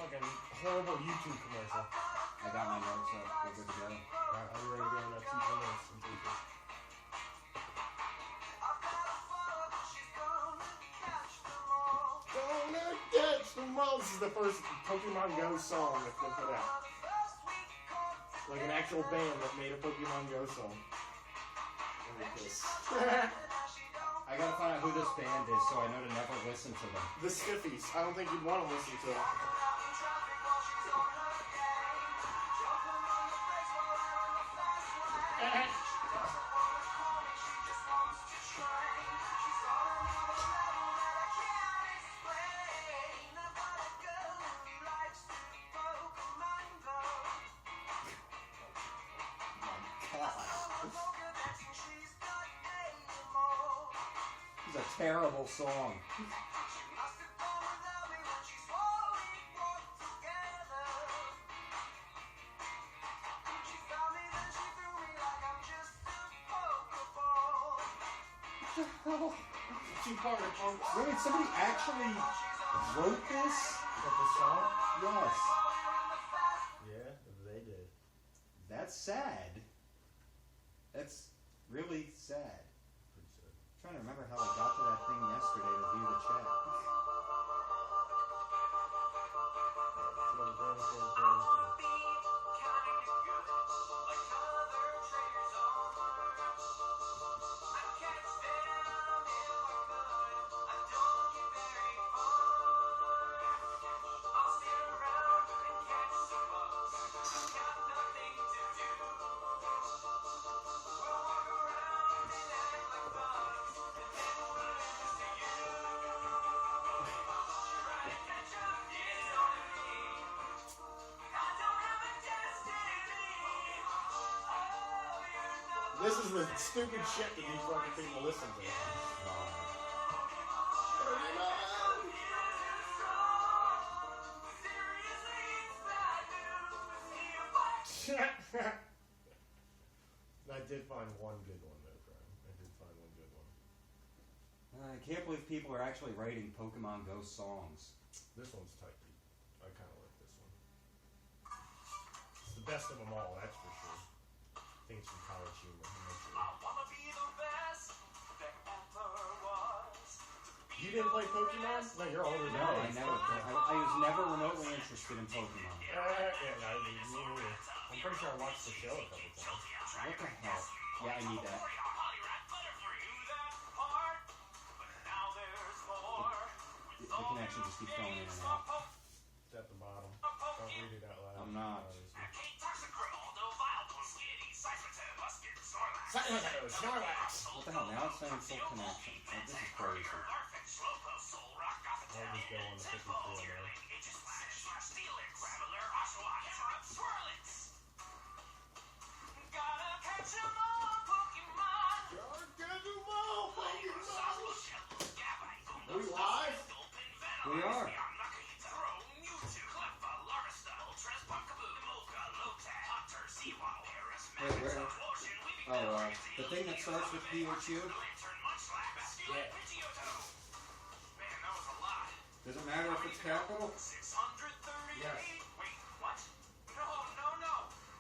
fucking horrible YouTube commercial. I got my notes up. We're good to go. Alright, are you ready to go in 2 minutes? Gonna catch them all. This is the first Pokemon Go song that they put out. Like an actual band that made a Pokemon Go song. Like this. I gotta find out who this band is so I know to never listen to them. The Skiffies. I don't think you'd want to listen to it. This is a terrible song. Wait, somebody actually wrote this? What, the song? Yes. Yeah, they did. That's sad. That's really sad. Pretty sad. I'm trying to remember how I got to that thing yesterday to view the chat. This is the stupid shit that these fucking people listen to. I did find one good one though, Brian. I did find one good one. I can't believe people are actually writing Pokemon Go songs. This one's tight. I kind of like this one. It's the best of them all, that's for sure. I think it's from College Humor. You didn't play Pokemon? No, you're older than me. No, I never. I was never remotely interested in Pokemon. Yeah, I'm pretty sure I watched the show a couple times. What the hell? Yeah, I need that. The connection just keeps going in and out. It's at the bottom. Don't read it out loud. I'm not. Snorlax! What the hell? Now it's saying full connection. Oh, this is crazy. I'll just go on the 54 there. Are we live? We are. Wait, where? Oh, the thing that starts with Pikachu? Yeah. Does it matter if it's capital? Yes. Wait, what? No.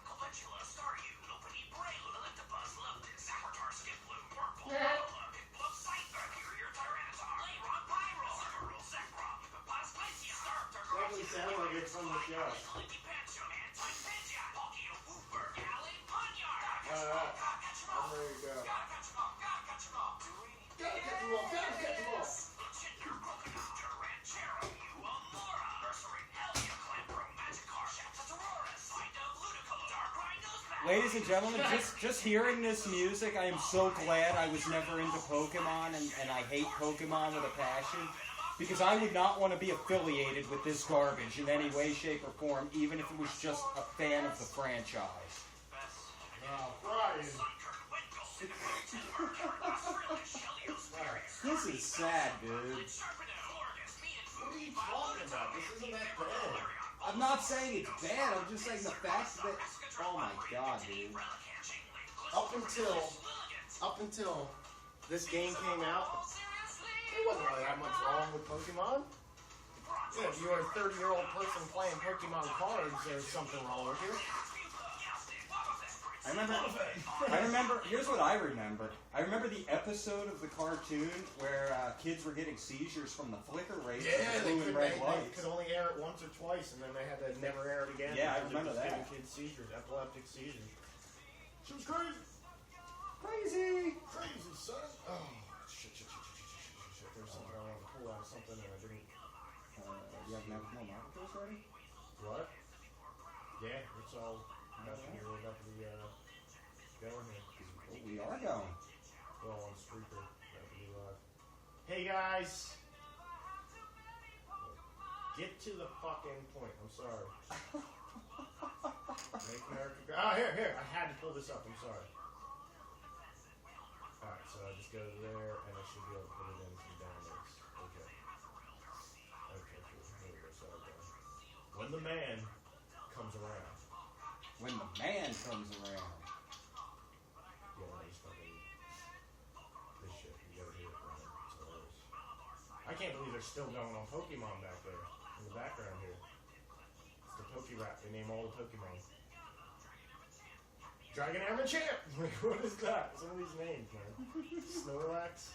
Calendula, Staryu, Lopunny, Braylu, Electabuzz, Lupus, Saportar, Skiploom, Wurmple, Alola, Piplup, Scyther, Superior, Tyranitar, Layron, Pyro, Squirrel, Zekrom, Hippopotas, Glacia, Staraptor, Probably sounds like it's from the show. Lickipantchum, Anti-Pidgeot, Palkia, Wooper, Galley, Ponyard. I'm ready to go. Gotta catch 'em all. Gotta catch them all. Cinder, Croconaw, Tarantero, Uamora, Ursaring, Helioclamper, Magikarp, Shatataurus, Psyduck, Ludicolo, Darkrai, Nosepack. Ladies and gentlemen, just hearing this music, I am so glad I was never into Pokemon, and I hate Pokemon with a passion. Because I would not want to be affiliated with this garbage in any way, shape, or form, even if it was just a fan of the franchise. Brian. This is sad, dude. What are you talking about? This isn't that bad. I'm not saying it's bad, I'm just saying the fact that... Oh my god, dude. Up until this game came out, there wasn't really that much wrong with Pokemon. Yeah, if you're a 30-year-old person playing Pokemon cards, there's something wrong with you. I remember, here's what I remember. I remember the episode of the cartoon where kids were getting seizures from the flicker rays. Yeah, blue and red they lights. could only air it once or twice, and then they had to never air it again. Yeah, I because remember it was that. giving kids seizures, epileptic seizures. She was crazy. Crazy! Crazy, son. Oh, shit. There's something I wanted to pull out of something, and I didn't. You have more markers ready? What? Yeah, it's all up here. We're about to be going here. We are going. Well, on Spreaker. About to be live. Hey, guys. Get to the fucking point. I'm sorry. Make America go. Oh, here. I had to pull this up. I'm sorry. Alright, so I just go there, and I should be able to put it in some downloads. Okay. Okay, cool. Here we go. So I go. When the man comes around. When the man comes around. Yeah, I just fucking. This shit. You gotta hear it, Brian. It's hilarious. I can't believe they're still going on Pokemon back there. In the background here. It's the Poke-rap. They name all the Pokemon. Dragon Airman Champ! What is that? Some of these names, man. Snorlax?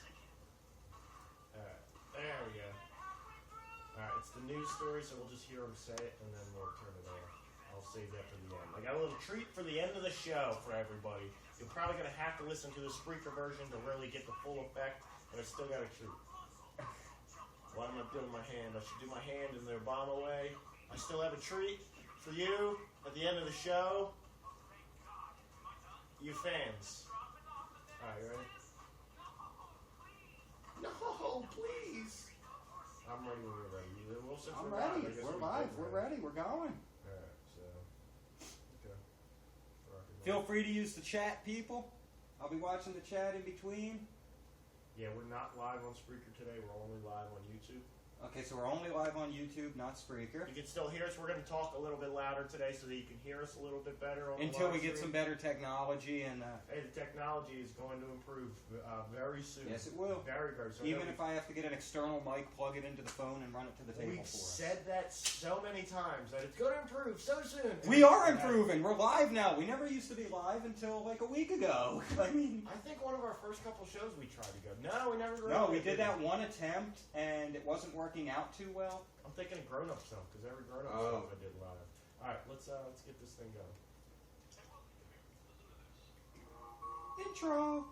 Alright, there we go. Alright, it's the news story, so we'll just hear him say it, and then we'll turn it off. I'll save that for the end. I got a little treat for the end of the show for everybody. You're probably going to have to listen to the Spreaker version to really get the full effect, but I still got a treat. Why am I doing my hand? I should do my hand in the Obama way. I still have a treat for you at the end of the show. You fans. Alright, you ready? No, please. I'm ready when you're ready. Well, since I'm we're ready. live, I guess We're we live. did We're ready. ready. We're going. Alright, so. Okay. Feel free to use the chat, people. I'll be watching the chat in between. Yeah, we're not live on Spreaker today. We're only live on YouTube. Okay, so we're only live on YouTube, not Spreaker. You can still hear us. We're going to talk a little bit louder today so that you can hear us a little bit better on Until the live we get some stream. better technology and... Hey, the technology is going to improve very soon. Yes, it will. Very, very soon. Even if I have to get an external mic, plug it into the phone, and run it to the table We've for us. said that so many times that it's going to improve so soon. We are improving. We're live now. We never used to be live until like a week ago. I mean... I think one of our first couple shows we tried to go. No, we never. No, we did that one attempt, and it wasn't working out too well. I'm thinking of grown-up stuff because every grown-up stuff I did live. All right, let's get this thing going. Intro.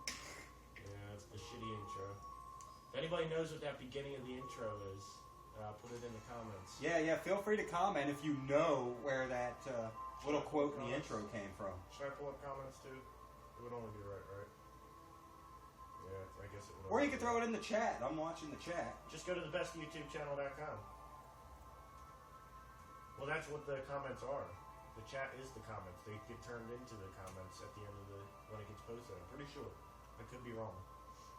Yeah, it's the shitty intro. If anybody knows what that beginning of the intro is, put it in the comments. Yeah. Feel free to comment if you know where that little quote in the intro came from. Should I pull up comments too? It would only be right? Yeah, I guess it would. Or you can throw it in the chat. I'm watching the chat. Just go to thebestyoutubechannel.com. Well, that's what the comments are. The chat is the comments. They get turned into the comments at the end of when it gets posted. I'm pretty sure. I could be wrong.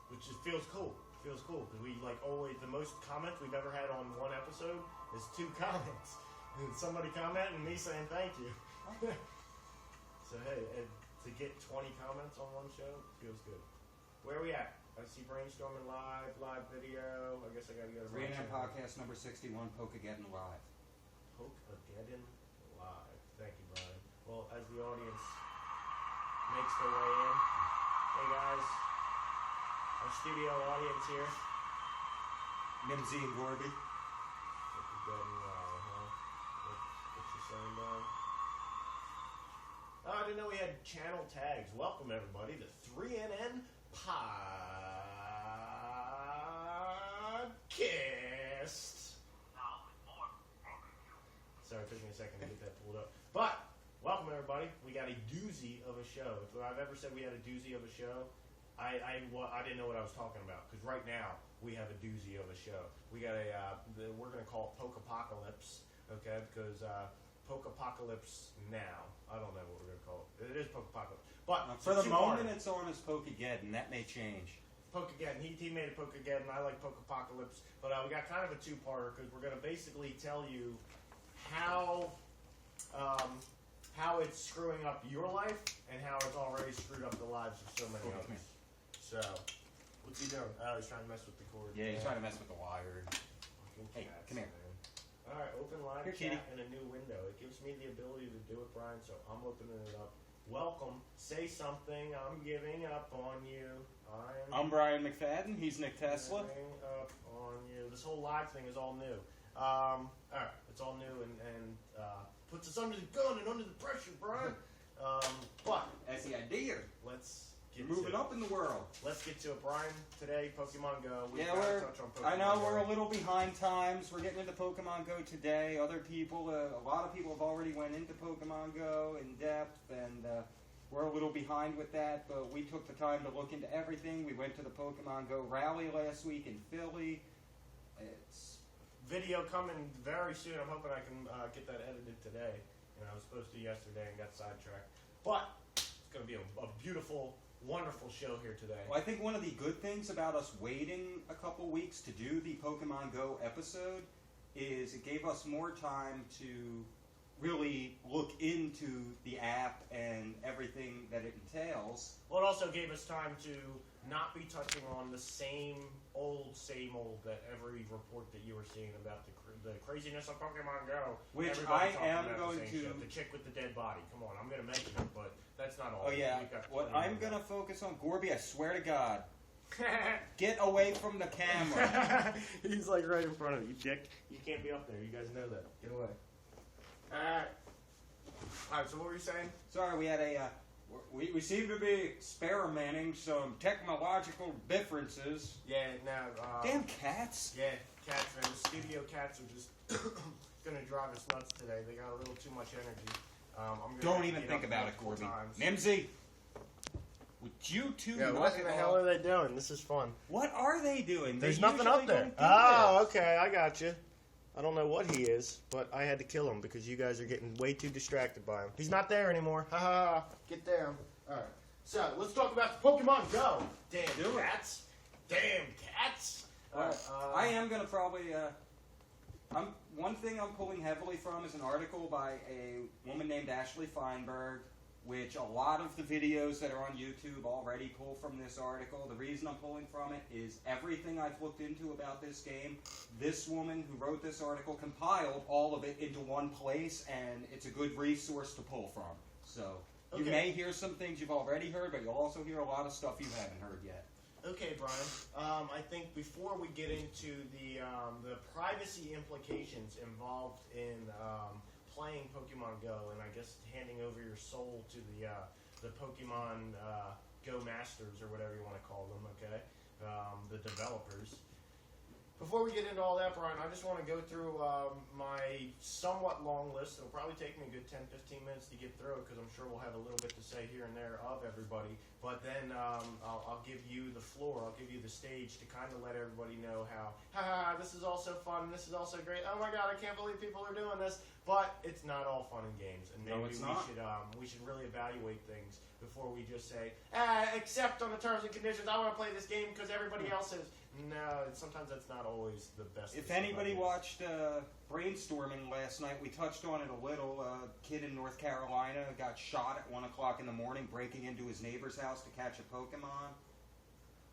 Which just feels cool. Feels cool because we always the most comments we've ever had on one episode is 2 comments. And somebody commenting and me saying thank you. So hey, to get 20 comments on one show feels good. Where are we at? I see brainstorming live video. I guess I gotta go to Reenact podcast number 61, Poke-pocalypse live. Poke-pocalypse live. Thank you, Brian. Well, as the audience makes their way in, hey guys, our studio audience here. Nimsy and Gorby. Poke-pocalypse live, huh? What's your saying, Brian? Oh, I didn't know we had channel tags. Welcome everybody to 3NN Podcast. Sorry, it took me a second to get that pulled up. But, welcome everybody. We got a doozy of a show. If I've ever said we had a doozy of a show, I didn't know what I was talking about. Because right now, we have a doozy of a show. We got we're going to call it Poke-pocalypse, okay? Because Poke-pocalypse now. I don't know what we're going to call it. It is Poke-pocalypse. But For the moment, it's on as Poke-geddon. That may change. Poke-geddon. He made a Poke-geddon. I like Poke-pocalypse. But we got kind of a 2-parter because we're going to basically tell you how it's screwing up your life and how it's already screwed up the lives of so many others. So, what's he doing? Oh, he's trying to mess with the cord. Yeah, he's trying to mess with the wire. Fucking Hey, cats, come here. man. All right, open live Here, chat kitty. in a new window. It gives me the ability to do it, Brian, so I'm opening it up. Welcome. Say something. I'm giving up on you. I'm Brian McFadden. He's Nick Tesla. Giving up on you. This whole live thing is all new. All right, it's all new and puts us under the gun and under the pressure, Brian. But That's the idea. let's get Moving to up in the world. Let's get to it, Brian. Today, Pokemon Go. We've Yeah, got to we're. touch on Pokemon I know Go. we're a little behind times. We're getting into Pokemon Go today. Other people, a lot of people have already went into Pokemon Go in depth, and we're a little behind with that. But we took the time to look into everything. We went to the Pokemon Go rally last week in Philly. It's Video coming very soon. I'm hoping I can get that edited today. I was supposed to yesterday and got sidetracked. But it's going to be a beautiful, wonderful show here today. Well, I think one of the good things about us waiting a couple weeks to do the Pokemon Go episode is it gave us more time to really look into the app and everything that it entails. Well, it also gave us time to not be touching on the same old that every report that you were seeing about the craziness of Pokemon Go. Which Everybody I talking am about going the same to- shit. The chick with the dead body. Come on, I'm going to mention it, but that's not all. Oh yeah, We've got what plenty I'm of going to that. focus on, Gorby, I swear to God, get away from the camera. He's like right in front of you, Dick. You can't be up there. You guys know that. Get away. Alright, so what were you saying? Sorry, we had we seem to be experimenting some technological differences. Yeah, now, Damn cats. yeah, cats, man. The studio cats are just gonna drive us nuts today. They got a little too much energy. I'm gonna Don't have to even get think up about it, multiple Gorby. times. Mimsy, would you two Yeah, knock what in it the off? hell are they doing? This is fun. What are they doing? There's They nothing usually up there. don't do Oh, this. okay, I got you. I don't know what he is, but I had to kill him because you guys are getting way too distracted by him. He's not there anymore. Ha ha. Get down. All right. So let's talk about the Pokemon Go. Damn Do it. cats. Damn cats. All right. I am gonna probably. One thing I'm pulling heavily from is an article by a woman named Ashley Feinberg, which a lot of the videos that are on YouTube already pull from this article. The reason I'm pulling from it is everything I've looked into about this game. This woman who wrote this article compiled all of it into one place, and it's a good resource to pull from. So you Okay. may hear some things you've already heard, but you'll also hear a lot of stuff you haven't heard yet. Okay, Brian. I think before we get into the privacy implications involved in playing Pokemon Go, and I guess handing over your soul to the Pokemon Go Masters or whatever you want to call them, okay, the developers. Before we get into all that, Brian, I just want to go through my somewhat long list. It'll probably take me a good 10-15 minutes to get through it because I'm sure we'll have a little bit to say here and there of everybody. But then I'll give you the floor. I'll give you the stage to kind of let everybody know how, this is all so fun. This is all so great. Oh my God, I can't believe people are doing this. But it's not all fun and games, and maybe No, it's not. we should really evaluate things before we just say, except on the terms and conditions. I want to play this game because everybody else is. No, sometimes that's not always the best. If of anybody ideas. watched Brainstorming last night, we touched on it a little. A kid in North Carolina got shot at 1 o'clock in the morning breaking into his neighbor's house to catch a Pokemon.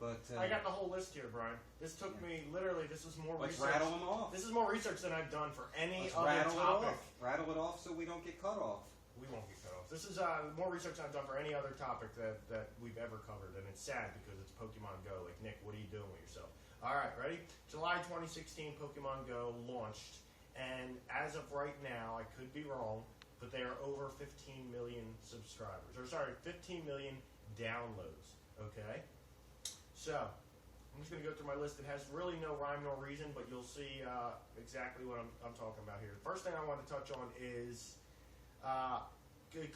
But I got the whole list here, Brian. This took me literally. This was more let's research. rattle them off. This is more research than I've done for any Let's other rattle topic. it off. Rattle it off so we don't get cut off. We won't get cut off. This is more research than I've done for any other topic that we've ever covered, and it's sad because it's Pokemon Go. Like, Nick, what are you doing with yourself? All right, ready? July 2016, Pokemon Go launched, and as of right now, I could be wrong, but they are over 15 million subscribers. Or sorry, 15 million downloads. Okay, so I'm just going to go through my list. It has really no rhyme nor reason, but you'll see exactly what I'm talking about here. The first thing I want to touch on is,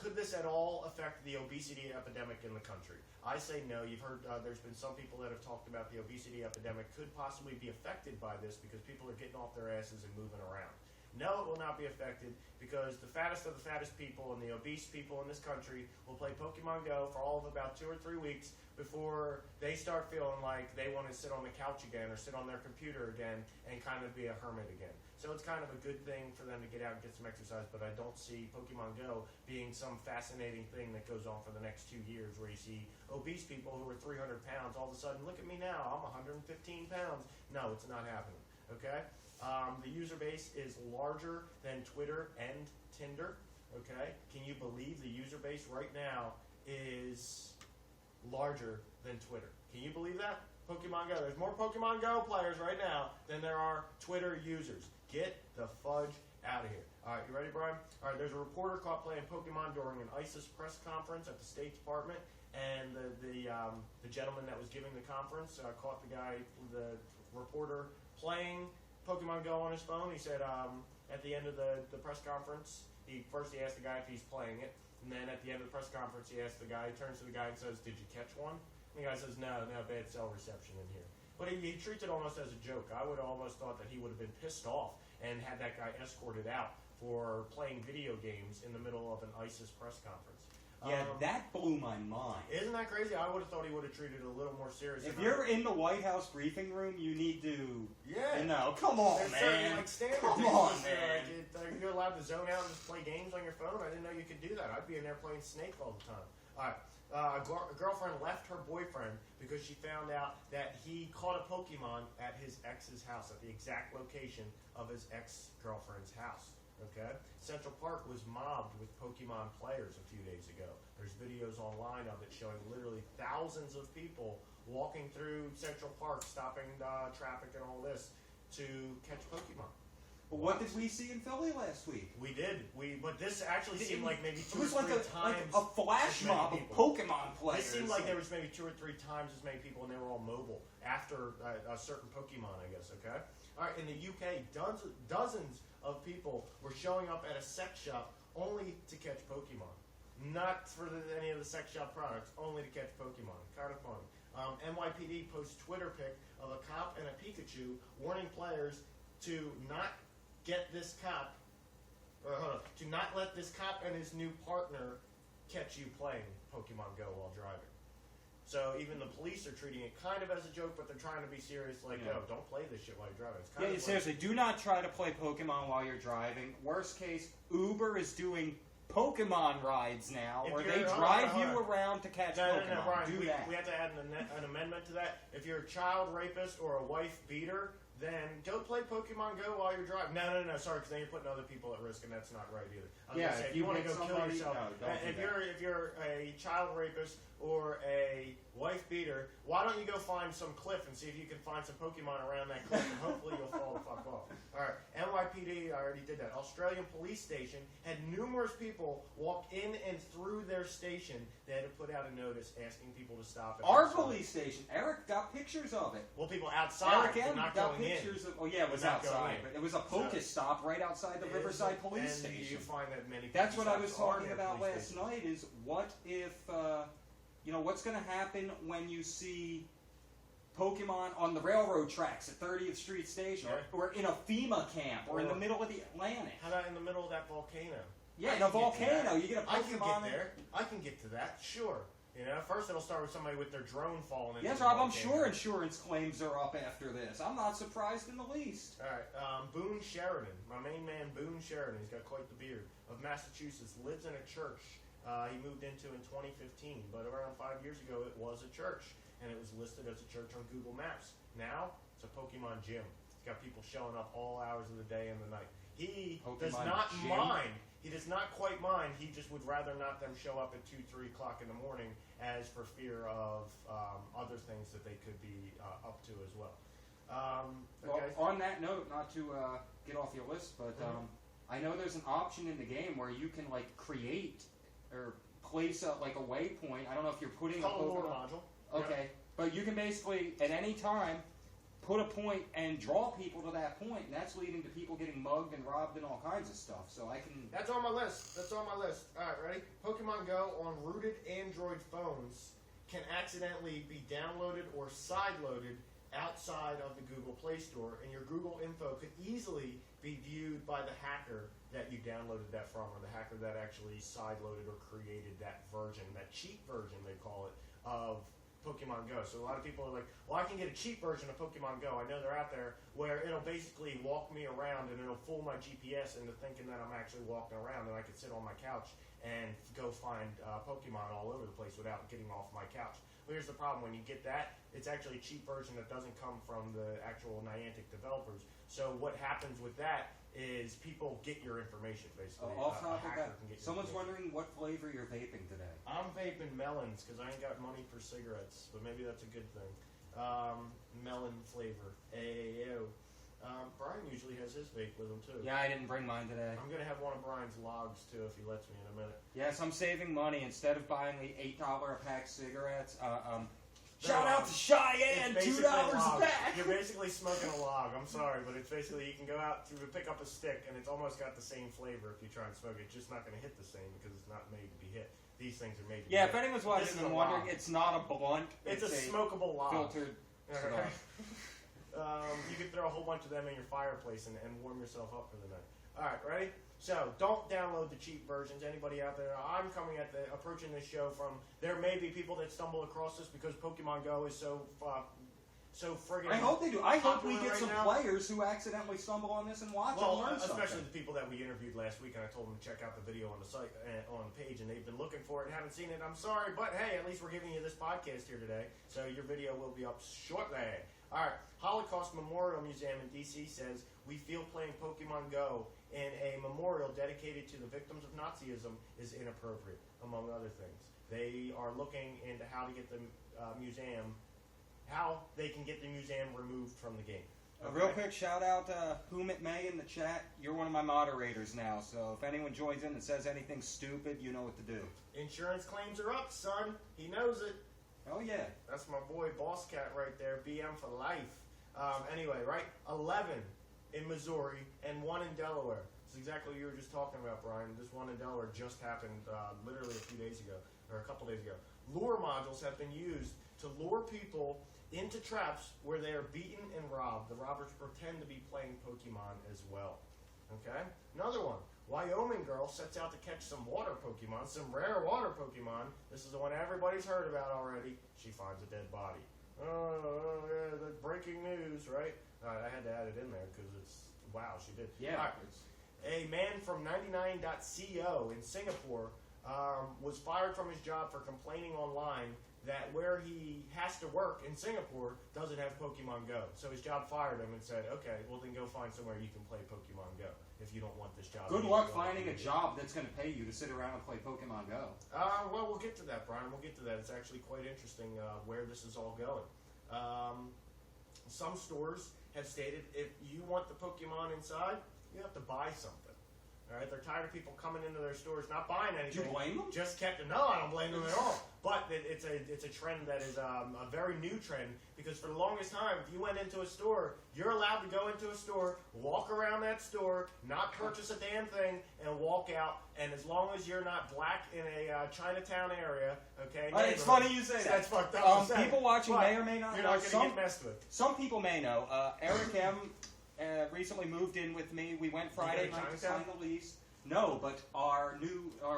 could this at all affect the obesity epidemic in the country? I say no. You've heard there's been some people that have talked about the obesity epidemic could possibly be affected by this because people are getting off their asses and moving around. No, it will not be affected because the fattest of the fattest people and the obese people in this country will play Pokemon Go for all of about 2 or 3 weeks before they start feeling like they want to sit on the couch again or sit on their computer again and kind of be a hermit again. So it's kind of a good thing for them to get out and get some exercise, but I don't see Pokemon Go being some fascinating thing that goes on for the next 2 years where you see obese people who are 300 pounds all of a sudden, look at me now, I'm 115 pounds. No, it's not happening, okay? The user base is larger than Twitter and Tinder. Okay, can you believe the user base right now is larger than Twitter? Can you believe that? Pokemon Go. There's more Pokemon Go players right now than there are Twitter users. Get the fudge out of here. All right, you ready, Brian? All right, there's a reporter caught playing Pokemon during an ISIS press conference at the State Department, and the gentleman that was giving the conference caught the reporter playing Pokemon Go on his phone. He said at the end of the press conference, he asked the guy if he's playing it, and then at the end of the press conference, he turns to the guy and says, "Did you catch one?" And the guy says, no, bad cell reception in here. But he treats it almost as a joke. I would have almost thought that he would have been pissed off and had that guy escorted out for playing video games in the middle of an ISIS press conference. Yeah, that blew my mind. Isn't that crazy? I would have thought he would have treated it a little more seriously. If you're in the White House briefing room, you need to, yeah, come on, man. Come on, man. You're allowed to zone out and just play games on your phone? I didn't know you could do that. I'd be in there playing Snake all the time. All right. A girlfriend left her boyfriend because she found out that he caught a Pokemon at his ex's house, at the exact location of his ex-girlfriend's house. Okay? Central Park was mobbed with Pokemon players a few days ago. There's videos online of it showing literally thousands of people walking through Central Park, stopping traffic and all this to catch Pokemon. But what did we see in Philly last week? We did. But this actually seemed like maybe two or it was three times. like a flash mob of Pokemon players. It seemed like there was maybe 2 or 3 times as many people, and they were all mobile after a certain Pokemon, I guess. Okay. All right. In the UK, dozens of people were showing up at a sex shop only to catch Pokemon, not for any of the sex shop products, only to catch Pokemon. Kind of funny. NYPD posts Twitter pic of a cop and a Pikachu warning players to not to not let this cop and his new partner catch you playing Pokemon Go while driving. So even the police are treating it kind of as a joke, but they're trying to be serious, like, yo, don't play this shit while you're driving. It's kind of seriously, do not try to play Pokemon while you're driving. Worst case, Uber is doing Pokemon rides now, where they drive you around to catch Pokemon. No, Brian, do that. We have to add an amendment to that. If you're a child rapist or a wife beater, then go play Pokemon Go while you're driving. No, sorry, because then you're putting other people at risk, and that's not right either. I was gonna say, if you want to go kill yourself, if you're a child rapist or a wife beater, why don't you go find some cliff and see if you can find some Pokemon around that cliff, and hopefully you'll fall the fuck off. All right, NYPD, I already did that. Australian police station had numerous people walk in and through their station. They had to put out a notice asking people to stop. Our police station, Eric got pictures of it. Well, people outside, Eric M not got going pictures in. of. Oh yeah, it was outside, but it was a Pocus stop right outside the Riverside Police Station. You find that many. That's what I was talking about last night. Is what if what's going to happen when you see Pokemon on the railroad tracks at 30th Street Station, or in a FEMA camp, or in the middle of the Atlantic? How about in the middle of that volcano? Yeah, in a volcano, you get a Pokemon. I can get to that, sure. First it'll start with somebody with their drone falling into Yes, Rob, I'm sure insurance claims are up after this. I'm not surprised in the least. All right, Boone Sheridan, my main man Boone Sheridan, he's got quite the beard, of Massachusetts, lives in a church he moved into in 2015, but around 5 years ago it was a church, and it was listed as a church on Google Maps. Now, it's a Pokemon gym. It's got people showing up all hours of the day and the night. He does not mind. He does not quite mind. He just would rather not them show up at 2, 3 o'clock in the morning, as for fear of other things that they could be up to as well. Well, on that note, not to get off your list, but I know there's an option in the game where you can create or place a waypoint. I don't know if you're putting a Pokemon module. Okay, but you can basically at any time put a point and draw people to that point, and that's leading to people getting mugged and robbed and all kinds of stuff. So I can. That's on my list. All right, ready? Pokemon Go on rooted Android phones can accidentally be downloaded or sideloaded outside of the Google Play Store, and your Google info could easily be viewed by the hacker that you downloaded that from, or the hacker that actually sideloaded or created that version, that cheap version they call it, of Pokemon Go. So a lot of people are like, well, I can get a cheap version of Pokemon Go. I know they're out there, where it'll basically walk me around and it'll fool my GPS into thinking that I'm actually walking around, and I could sit on my couch and go find Pokemon all over the place without getting off my couch. But here's the problem: when you get that, it's actually a cheap version that doesn't come from the actual Niantic developers. So what happens with that is people get your information, basically. Off topic, someone's wondering what flavor you're vaping today. I'm vaping melons because I ain't got money for cigarettes, but maybe that's a good thing. Melon flavor. Ayo. Brian usually has his vape with him, too. Yeah, I didn't bring mine today. I'm going to have one of Brian's logs, too, if he lets me in a minute. Yes, I'm saving money. Instead of buying the $8 a pack cigarettes, shout out to Cheyenne, $2 a pack. You're basically smoking a log. I'm sorry, but it's basically you can go out to pick up a stick, and it's almost got the same flavor if you try and smoke it. It's just not going to hit the same because it's not made to be hit. These things are made to be hit. Yeah, if anyone's watching and wondering, it's not a blunt. It's a smokable log. Filtered cigar. You can throw a whole bunch of them in your fireplace and warm yourself up for the night. All right, ready? So don't download the cheap versions. Anybody out there? I'm approaching this show from. There may be people that stumble across this because Pokemon Go is so friggin'. I hope they do. I hope we get some players who accidentally stumble on this and watch and learn something. Especially the people that we interviewed last week, and I told them to check out the video on the site on the page, and they've been looking for it and haven't seen it. I'm sorry, but hey, at least we're giving you this podcast here today, so your video will be up shortly. All right, Holocaust Memorial Museum in D.C. says we feel playing Pokemon Go in a memorial dedicated to the victims of Nazism is inappropriate, among other things. They are looking into how to get the how they can get the museum removed from the game. Okay. Real quick shout out to Whom It May in the chat. You're one of my moderators now, so if anyone joins in and says anything stupid, you know what to do. Insurance claims are up, son. He knows it. Oh, yeah. That's my boy Boss Cat right there, BM for life. Anyway, right? 11 in Missouri and 1 in Delaware. It's exactly what you were just talking about, Brian. This one in Delaware just happened literally a few days ago, or a couple days ago. Lure modules have been used to lure people into traps where they are beaten and robbed. The robbers pretend to be playing Pokemon as well. Okay? Another one. Wyoming girl sets out to catch some water Pokemon, some rare water Pokemon. This is the one everybody's heard about already. She finds a dead body. Oh, yeah, the breaking news, right? I had to add it in there because it's, wow, she did. Yeah. Right. A man from 99.co in Singapore was fired from his job for complaining online that where he has to work in Singapore doesn't have Pokemon Go. So his job fired him and said, okay, well then go find somewhere you can play Pokemon Go if you don't want this job. Good luck finding a job that's going to pay you to sit around and play Pokemon Go. Well, we'll get to that, Brian. We'll get to that. It's actually quite interesting where this is all going. Some stores have stated if you want the Pokemon inside, you have to buy something. All right, they're tired of people coming into their stores not buying anything. Do you blame them? Just kept it. No, I don't blame them at all. But it's a trend that is a very new trend because for the longest time, if you went into a store, you're allowed to go into a store, walk around that store, not purchase a damn thing, and walk out. And as long as you're not black in a Chinatown area, okay? It's funny you say that. That's fucked up. People watching may or may not you're know. Not going to get messed with. Some people may know. Eric M. Recently moved in with me. We went Friday night to sign the lease. No, but our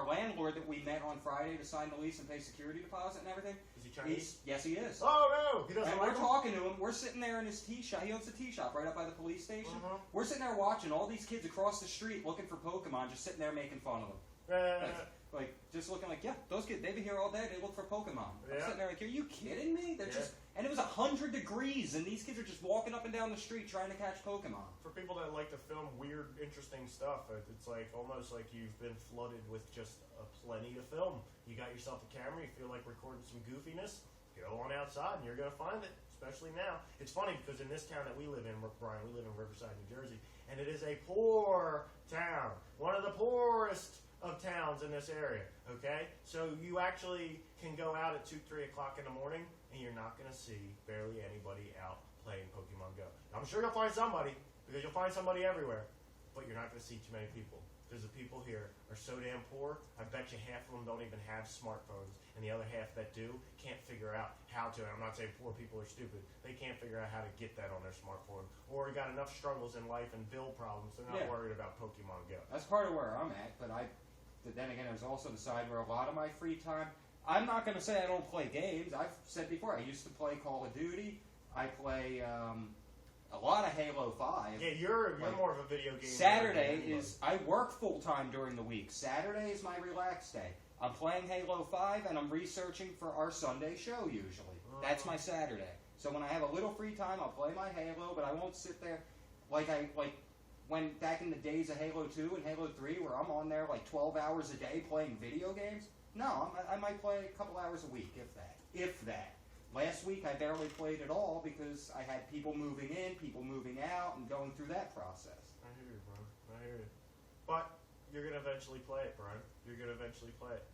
landlord that we met on Friday to sign the lease and pay security deposit and everything. Is he Chinese? Yes, he is. Oh no, he doesn't. And like we're talking to him. We're sitting there in his tea shop. He owns a tea shop right up by the police station. Mm-hmm. We're sitting there watching all these kids across the street looking for Pokemon, just sitting there making fun of them. Like just looking like, yeah, those kids, they've been here all day, they look for Pokemon. I'm sitting there like, are you kidding me? They're just, and it was 100 degrees, and these kids are just walking up and down the street trying to catch Pokemon. For people that like to film weird, interesting stuff, it's like almost like you've been flooded with just plenty to film. You got yourself a camera, you feel like recording some goofiness, go on outside and you're going to find it, especially now. It's funny because in this town that we live in, Brian, we live in Riverside, New Jersey, and it is a poor town. One of the poorest of towns in this area, okay? So you actually can go out at 2, 3 o'clock in the morning and you're not going to see barely anybody out playing Pokemon Go. I'm sure you'll find somebody because you'll find somebody everywhere, but you're not going to see too many people because the people here are so damn poor. I bet you half of them don't even have smartphones, and the other half that do can't figure out how to. And I'm not saying poor people are stupid. They can't figure out how to get that on their smartphone, or got enough struggles in life and bill problems. They're not worried about Pokemon Go. That's part of where I'm at, but then again, there's also the side where a lot of my free time, I'm not going to say I don't play games. I've said before, I used to play Call of Duty. I play a lot of Halo 5. Yeah, you're Like, more of a video game. Saturday than is, I work full-time during the week. Saturday is my relax day. I'm playing Halo 5 and I'm researching for our Sunday show usually. That's my Saturday. So when I have a little free time, I'll play my Halo, but I won't sit there like when back in the days of Halo 2 and Halo 3 where I'm on there like 12 hours a day playing video games. No, I might play a couple hours a week, if that. If that. Last week I barely played at all because I had people moving in, people moving out, and going through that process. I hear you, bro. I hear you. But you're going to eventually play it, Brian. You're going to eventually play it.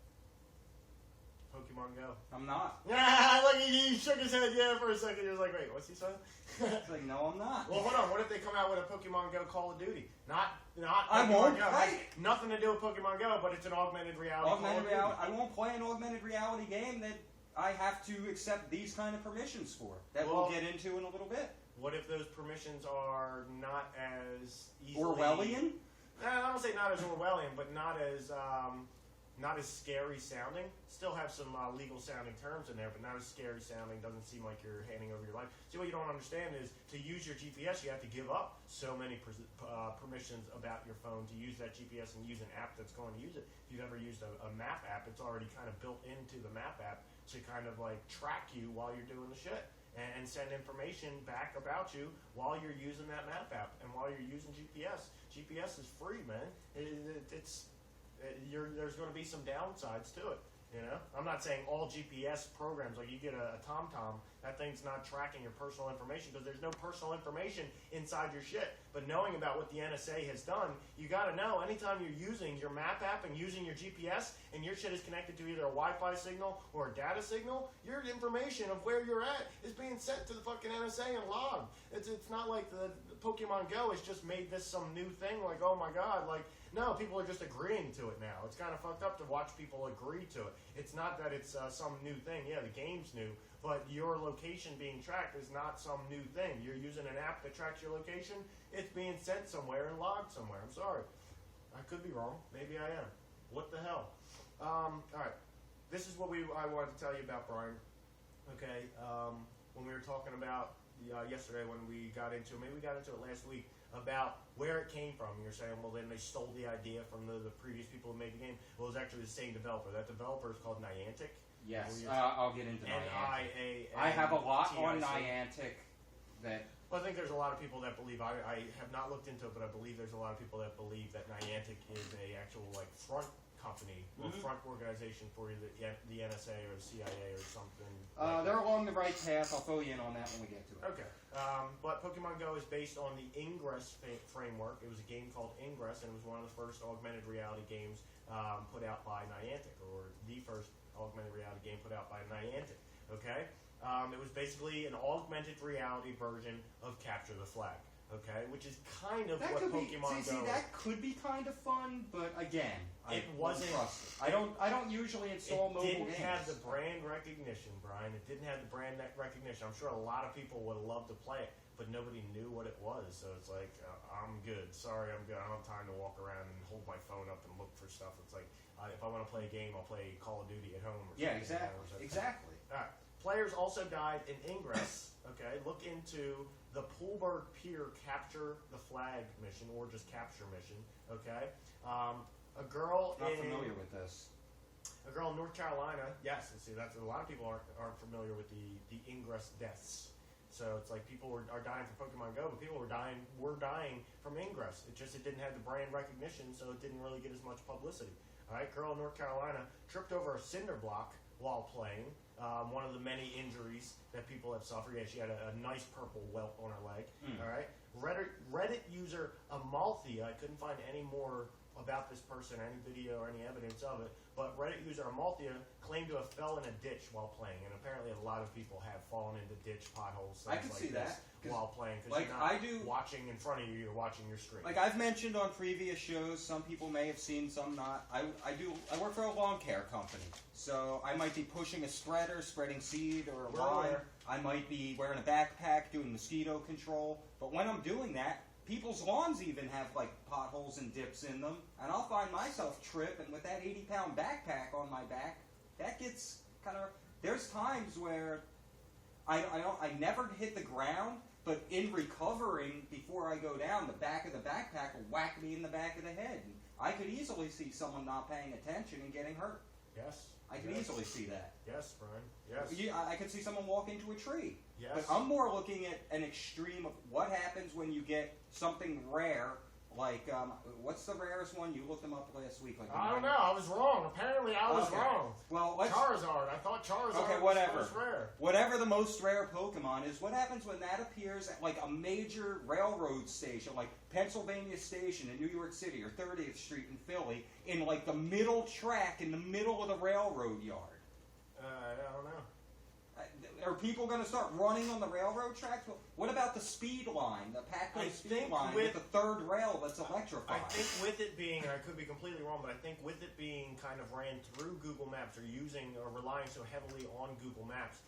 Pokemon Go. I'm not. Yeah, look, he shook his head yeah for a second. He was like, wait, what's he saying? It's like, no, I'm not. Well, hold on. What if they come out with a Pokemon Go Call of Duty? Not I Pokemon won't Go. play Has nothing to do with Pokemon Go, but it's an augmented reality. Augmented Call of reality. I won't play an augmented reality game that I have to accept these kind of permissions for. That Well, we'll get into in a little bit. Duty. What if those permissions are not as easily... Orwellian? I don't say not as Orwellian, but not as scary sounding. Still have some legal sounding terms in there, but not as scary sounding. Doesn't seem like you're handing over your life. See, what you don't understand is to use your GPS, you have to give up so many permissions about your phone to use that GPS and use an app that's going to use it. If you've ever used a map app, it's already kind of built into the map app to kind of like track you while you're doing the shit and send information back about you while you're using that map app and while you're using GPS. GPS is free, man. There's going to be some downsides to it. You know, I'm not saying all GPS programs, like you get a TomTom, that thing's not tracking your personal information because there's no personal information inside your shit. But knowing about what the NSA has done, you got to know anytime you're using your map app and using your GPS and your shit is connected to either a Wi-Fi signal or a data signal, your information of where you're at is being sent to the fucking NSA and logged. It's not like the Pokemon Go has just made this some new thing, like, oh my god, like, no, people are just agreeing to it now. It's kind of fucked up to watch people agree to it. It's not that it's some new thing. Yeah, the game's new, but your location being tracked is not some new thing. You're using an app that tracks your location. It's being sent somewhere and logged somewhere. I'm sorry. I could be wrong. Maybe I am. What the hell? All right. This is what I wanted to tell you about, Brian. Okay. When we were talking about yesterday when we got into it, maybe we got into it last week, about where it came from. You're saying, well, then they stole the idea from the previous people who made the game. Well, it was actually the same developer. That developer is called Niantic. Yes, I'll get into Niantic. N-I-A-N-T-I-C. I have a lot on Niantic that... Well, I think there's a lot of people that believe, I have not looked into it, but I believe there's a lot of people that believe that Niantic is a actual like front company or front organization for the NSA or the CIA or something. They're along the right path. I'll fill you in on that when we get to it. Okay. But Pokemon Go is based on the Ingress framework. It was a game called Ingress, and it was one of the first augmented reality games put out by Niantic, or the first augmented reality game put out by Niantic. Okay? It was basically an augmented reality version of Capture the Flag. Okay, which is kind of that what could Pokemon be, Go. That could be kind of fun, but again, it I wasn't. Trust it. I don't usually install mobile games. It didn't have the brand recognition, Brian. It didn't have the brand recognition. I'm sure a lot of people would love to play it, but nobody knew what it was. So it's like, I'm good. Sorry, I'm good. I don't have time to walk around and hold my phone up and look for stuff. It's like, if I want to play a game, I'll play Call of Duty at home. Or yeah, something. exactly. All right. Players also died in Ingress. Okay, look into the Poolberg Pier Capture the Flag mission, or just Capture mission. Okay, a girl Not familiar with this. A girl in North Carolina. Yes, see, that's a lot of people aren't familiar with the Ingress deaths. So it's like people are dying from Pokemon Go, but people were dying from Ingress. It didn't have the brand recognition, so it didn't really get as much publicity. All right, girl in North Carolina tripped over a cinder block while playing. One of the many injuries that people have suffered. Yeah, she had a nice purple welt on her leg. All right. Reddit user Amalthea, I couldn't find any more about this person, any video or any evidence of it, but Reddit user Amalthea claimed to have fell in a ditch while playing, and apparently a lot of people have fallen into ditch potholes. I can like see that while playing, because like you're not I do, watching in front of you, you're watching your screen. Like I've mentioned on previous shows, some people may have seen, some not. I work for a lawn care company, so I might be pushing a spreader, spreading seed or a lawn. I might be wearing a backpack, doing mosquito control. But when I'm doing that, people's lawns even have like potholes and dips in them, and I'll find myself tripping with that 80-pound backpack on my back. That gets kind of. There's times where I never hit the ground, But in recovering, before I go down, the back of the backpack will whack me in the back of the head. And I could easily see someone not paying attention and getting hurt. Yes. I could easily see that. Yes, Brian. Yes. I could see someone walk into a tree. Yes. But I'm more looking at an extreme of what happens when you get something rare, like, what's the rarest one? You looked them up last week. Like I don't know. I was wrong. Apparently, I was wrong. Well, Charizard. I thought Charizard whatever. was rare. Whatever the most rare Pokemon is, what happens when that appears at, like, a major railroad station, like Pennsylvania Station in New York City, or 30th Street in Philly, in, like, the middle track, in the middle of the railroad yard? I don't know. Are people going to start running on the railroad tracks? What about the speed line, the Patco speed line with the third rail that's electrified? I think with it being, I could be completely wrong, but I think with it being kind of ran through Google Maps or relying so heavily on Google Maps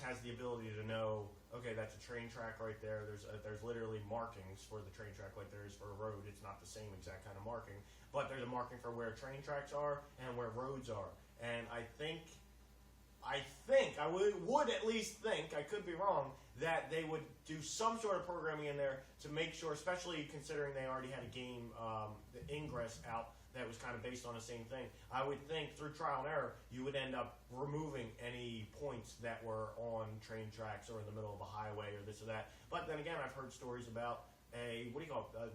has the ability to know, okay, that's a train track right there. There's literally markings for the train track like there is for a road. It's not the same exact kind of marking, but there's a marking for where train tracks are and where roads are. And I would at least think, I could be wrong, that they would do some sort of programming in there to make sure, especially considering they already had a game, the Ingress out, that was kind of based on the same thing. I would think through trial and error, you would end up removing any points that were on train tracks or in the middle of a highway or this or that. But then again, I've heard stories about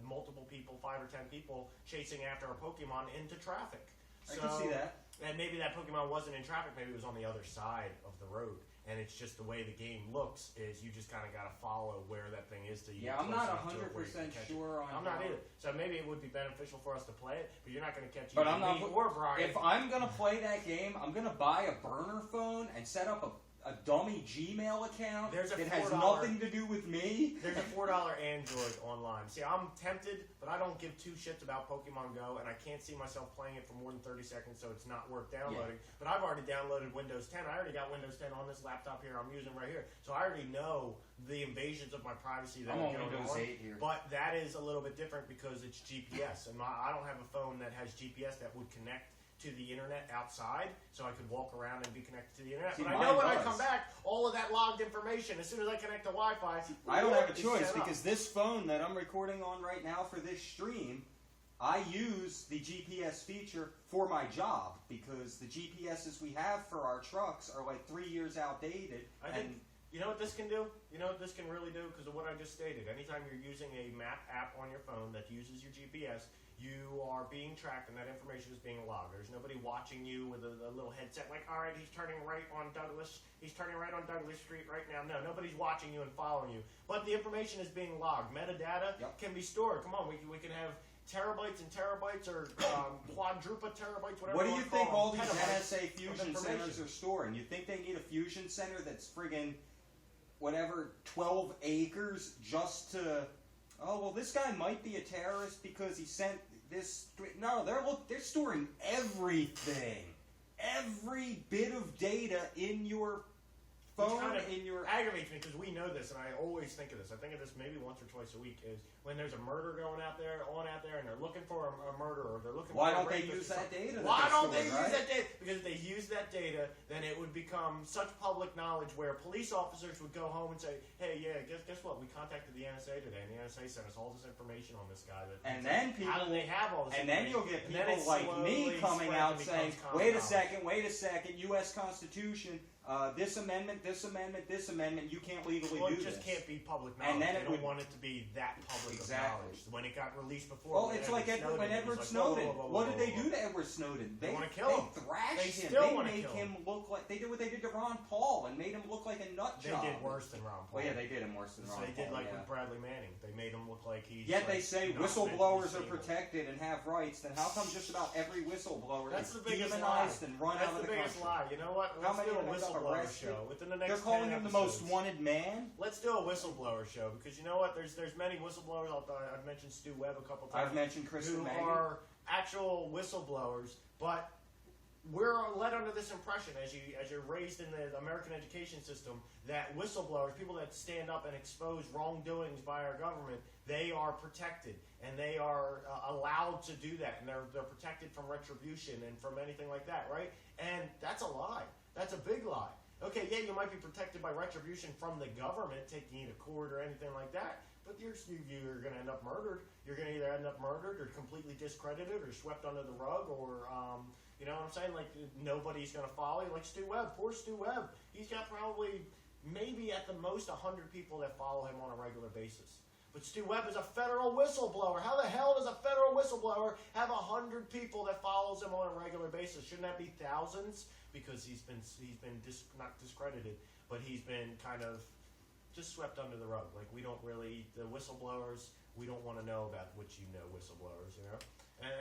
multiple people, 5 or 10 people, chasing after a Pokemon into traffic. I can see that. And maybe that Pokemon wasn't in traffic, maybe it was on the other side of the road. And it's just the way the game looks is you just kind of got to follow where that thing is to you. Yeah, I'm not 100% sure on I'm not either. So maybe it would be beneficial for us to play it, but you're not going to catch but I'm not, me or Brian. If I'm going to play that game, I'm going to buy a burner phone and set up a dummy Gmail account that has nothing to do with me. There's a $4 Android online. See, I'm tempted, but I don't give two shits about Pokemon Go, and I can't see myself playing it for more than 30 seconds, so it's not worth downloading. Yeah. But I've already downloaded Windows 10. I already got Windows 10 on this laptop here I'm using right here. So I already know the invasions of my privacy that I'm are on going Windows on. 8 here. But that is a little bit different because it's GPS, and I don't have a phone that has GPS that would connect to the internet outside, so I could walk around and be connected to the internet. See, but I know when I come back, all of that logged information, as soon as I connect to Wi-Fi, I don't have a choice because this phone that I'm recording on right now for this stream, I use the GPS feature for my job because the GPSs we have for our trucks are like 3 years outdated. I think, you know what this can do? You know what this can really do? Because of what I just stated. Anytime you're using a map app on your phone that uses your GPS, you are being tracked and that information is being logged. There's nobody watching you with a little headset like, all right, he's turning right on Douglas Street right now. No, nobody's watching you and following you. But the information is being logged. Metadata can be stored. Come on, we can have terabytes and terabytes or quadruple terabytes, whatever. What do you think all these petabytes NSA fusion centers are storing? You think they need a fusion center that's friggin' whatever, 12 acres just to... Oh, well, this guy might be a terrorist because he sent this... No, they're storing everything. Every bit of data in your phone, kind of in your... aggravates me because we know this, and I always think of this. I think of this maybe once or twice a week, is when there's a murder going out there, and they're looking for a murderer, or they're looking Why for a don't they rapist use that data? Why don't they use that data? Because if they use that data, then it would become such public knowledge where police officers would go home and say, hey, yeah, guess what? We contacted the NSA today, and the NSA sent us all this information on this guy. And then people... How do they have all this And then you'll get people like me coming out saying, wait a second, U.S. Constitution... this amendment, you can't legally do this. It just can't be public knowledge. And then they don't want it to be that public knowledge. When it got released before. Well, it's like when Edward Snowden. What did they do to Edward Snowden? They want to kill him. They thrashed him. They made him look like... They did what they did to Ron Paul and made him look like a nut job. They did worse than Ron Paul. Well, yeah, they did him worse than Ron Paul. They did with Bradley Manning. They made him look like he's... Yet they say whistleblowers are protected and have rights. Then how come just about every whistleblower is demonized and run out of the country? That's the biggest lie. You know what? Let's do a whistleblower show. Within the next They're calling 10 him the episodes. most wanted man? Let's do a whistleblower show because you know what? There's many whistleblowers. I've mentioned Stu Webb a couple times. I've mentioned Kristen who Maggie. are actual whistleblowers, but we're led under this impression as you're raised in the American education system that whistleblowers, people that stand up and expose wrongdoings by our government, they are protected and they are allowed to do that, and they're protected from retribution and from anything like that, right? And that's a lie. That's a big lie. Okay, yeah, you might be protected by retribution from the government taking you to court or anything like that, but you're going to end up murdered. You're going to either end up murdered or completely discredited or swept under the rug or, you know what I'm saying? Like, nobody's going to follow you. Like Stu Webb, poor Stu Webb. He's got probably, maybe at the most, 100 people that follow him on a regular basis. But Stu Webb is a federal whistleblower. How the hell does a federal whistleblower have 100 people that follows him on a regular basis? Shouldn't that be thousands? Because he's been not discredited, but he's been kind of just swept under the rug. Like, we don't really, the whistleblowers, we don't want to know about what you know, whistleblowers, you know?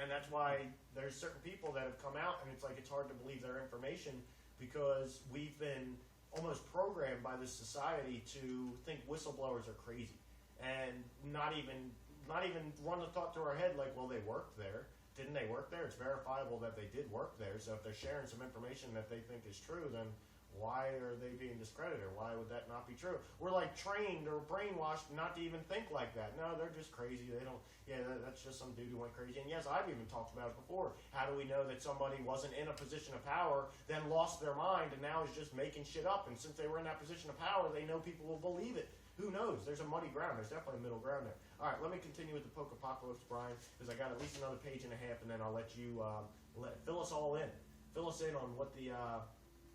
And that's why there's certain people that have come out, and it's like it's hard to believe their information because we've been almost programmed by this society to think whistleblowers are crazy. And not even run the thought through our head like, well, they worked there. Didn't they work there? It's verifiable that they did work there. So if they're sharing some information that they think is true, then why are they being discredited? Why would that not be true? We're like trained or brainwashed not to even think like that. No, they're just crazy. They don't. Yeah, that's just some dude who went crazy. And yes, I've even talked about it before. How do we know that somebody wasn't in a position of power, then lost their mind, and now is just making shit up? And since they were in that position of power, they know people will believe it. Who knows? There's a muddy ground. There's definitely a middle ground there. All right, let me continue with the Poke-pocalypse, Brian, because I got at least another page and a half, and then I'll let you fill us all in. Fill us in on what the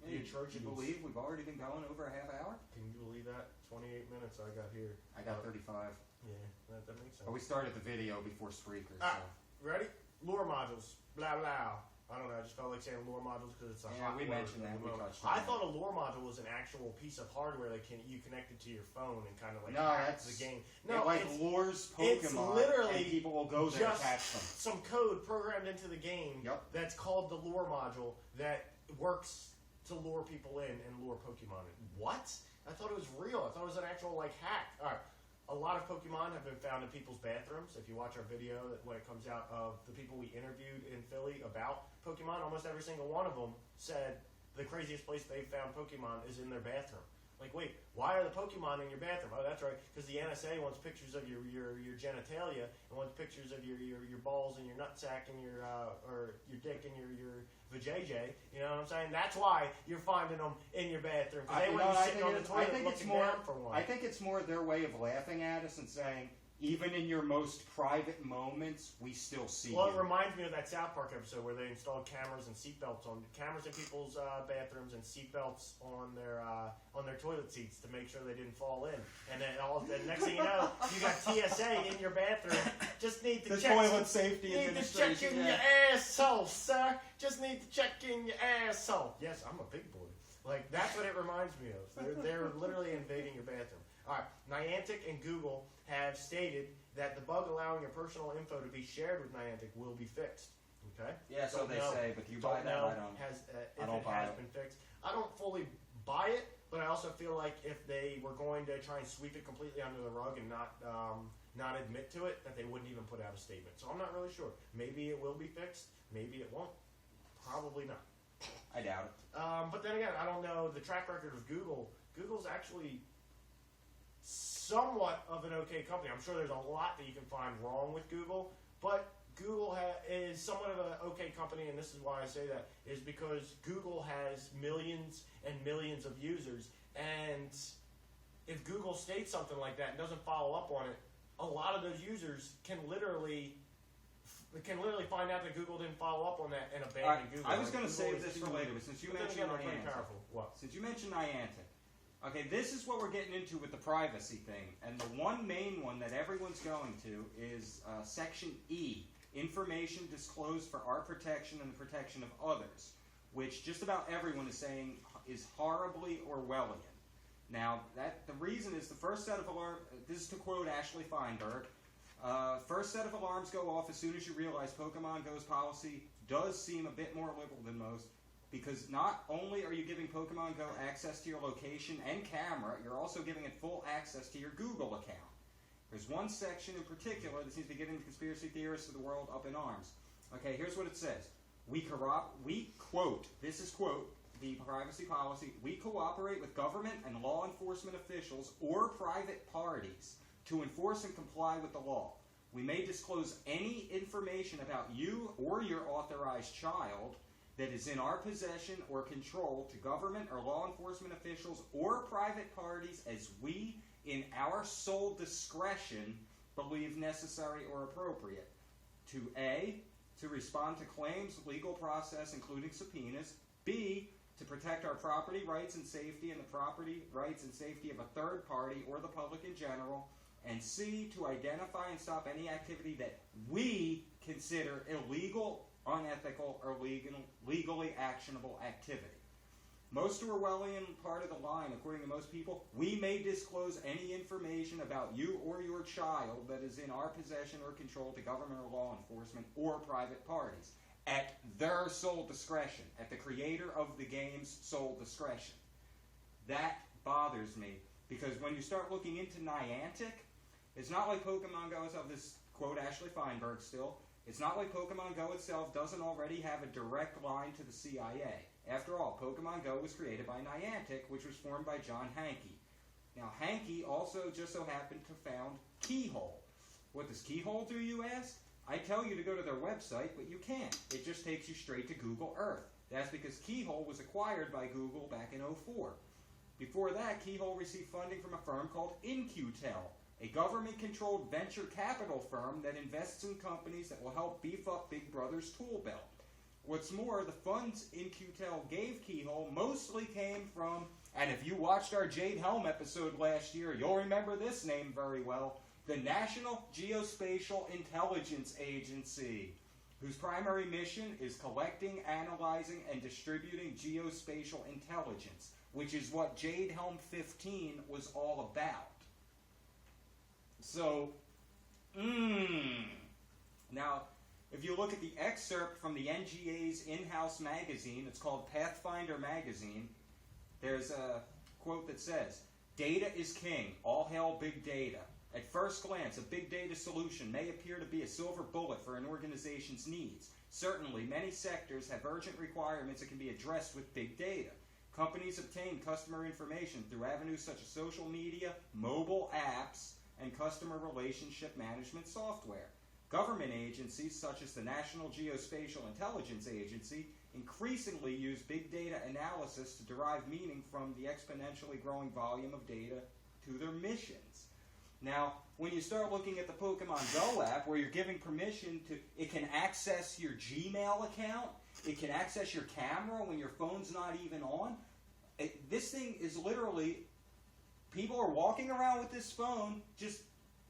atrocities. Can you believe we've already been going over a half hour? Can you believe that? 28 minutes I got here. I got 35. Yeah, that makes sense. But we started the video before Spreaker. All right, ready? Lure modules. Blah, blah. I don't know, I just felt like saying lure modules because it's a hot word. We mentioned that. We touched on I that. thought a lure module was an actual piece of hardware that you connected to your phone and kind of like no, hack that's the game. No, it like lures Pokemon. It's literally and people will go there and catch them. Some code programmed into the game that's called the lure module that works to lure people in and lure Pokemon in. What? I thought it was real. I thought it was an actual like hack. All right. A lot of Pokemon have been found in people's bathrooms. If you watch our video when it comes out of the people we interviewed in Philly about Pokemon, almost every single one of them said the craziest place they found Pokemon is in their bathroom. Like, wait, why are the Pokemon in your bathroom? Oh, that's right, because the NSA wants pictures of your genitalia and wants pictures of your balls and your nutsack and your or your dick and your vajayjay. You know what I'm saying? That's why you're finding them in your bathroom. Because they wouldn't be sitting on the toilet looking down for one. I think it's more their way of laughing at us and saying, even in your most private moments, we still see you. Well, it reminds me of that South Park episode where they installed cameras and seatbelts on cameras in people's bathrooms and seatbelts on their toilet seats to make sure they didn't fall in. And then the next thing you know, you got TSA in your bathroom. Just need to check toilet safety administration. Need to check in your asshole, sir. Just need to check in your asshole. Yes, I'm a big boy. Like, that's what it reminds me of. They're literally invading your bathroom. All right, Niantic and Google have stated that the bug allowing your personal info to be shared with Niantic will be fixed. Okay? Yeah, so they say, but you buy that, I don't. If it has been fixed. I don't fully buy it, but I also feel like if they were going to try and sweep it completely under the rug and not admit to it, that they wouldn't even put out a statement. So I'm not really sure. Maybe it will be fixed. Maybe it won't. Probably not. I doubt it. But then again, I don't know the track record of Google. Google's actually somewhat of an okay company. I'm sure there's a lot that you can find wrong with Google, but Google is somewhat of an okay company, and this is why I say that, is because Google has millions and millions of users, and if Google states something like that and doesn't follow up on it, a lot of those users can literally find out that Google didn't follow up on that and abandon Google. I was going to save this for later, but since you mentioned Niantic, Since you mentioned Niantic, okay, this is what we're getting into with the privacy thing, and the one main one that everyone's going to is Section E, information disclosed for our protection and the protection of others, which just about everyone is saying is horribly Orwellian. Now, the reason is the first set of alarms, this is to quote Ashley Feinberg, first set of alarms go off as soon as you realize Pokemon Go's policy does seem a bit more liberal than most, because not only are you giving Pokemon Go access to your location and camera, you're also giving it full access to your Google account. There's one section in particular that seems to be giving the conspiracy theorists of the world up in arms. Okay, here's what it says. We quote, this is quote, the privacy policy, we cooperate with government and law enforcement officials or private parties to enforce and comply with the law. We may disclose any information about you or your authorized child, that is in our possession or control to government or law enforcement officials or private parties as we, in our sole discretion, believe necessary or appropriate. To A, to respond to claims, legal process, including subpoenas. B, to protect our property rights and safety and the property rights and safety of a third party or the public in general. And C, to identify and stop any activity that we consider illegal, unethical, or legally actionable activity. Most Orwellian part of the line, according to most people, we may disclose any information about you or your child that is in our possession or control to government or law enforcement or private parties, at their sole discretion, at the creator of the game's sole discretion. That bothers me, because when you start looking into Niantic, it's not like Pokemon Go itself, this quote Ashley Feinberg still, it's not like Pokemon Go itself doesn't already have a direct line to the CIA. After all, Pokemon Go was created by Niantic, which was formed by John Hanke. Now, Hanke also just so happened to found Keyhole. What does Keyhole do, you ask? I tell you to go to their website, but you can't. It just takes you straight to Google Earth. That's because Keyhole was acquired by Google back in 2004. Before that, Keyhole received funding from a firm called InQtel, a government-controlled venture capital firm that invests in companies that will help beef up Big Brother's tool belt. What's more, the funds InQtel gave Keyhole mostly came from, and if you watched our Jade Helm episode last year, you'll remember this name very well, the National Geospatial Intelligence Agency, whose primary mission is collecting, analyzing, and distributing geospatial intelligence, which is what Jade Helm 15 was all about. So, Now, if you look at the excerpt from the NGA's in-house magazine, it's called Pathfinder Magazine, there's a quote that says, "Data is king, all hail big data. At first glance, a big data solution may appear to be a silver bullet for an organization's needs. Certainly, many sectors have urgent requirements that can be addressed with big data. Companies obtain customer information through avenues such as social media, mobile apps, and customer relationship management software. Government agencies, such as the National Geospatial Intelligence Agency, increasingly use big data analysis to derive meaning from the exponentially growing volume of data to their missions." Now, when you start looking at the Pokemon Go app, where you're giving permission to, it can access your Gmail account, it can access your camera when your phone's not even on. This thing is literally, people are walking around with this phone just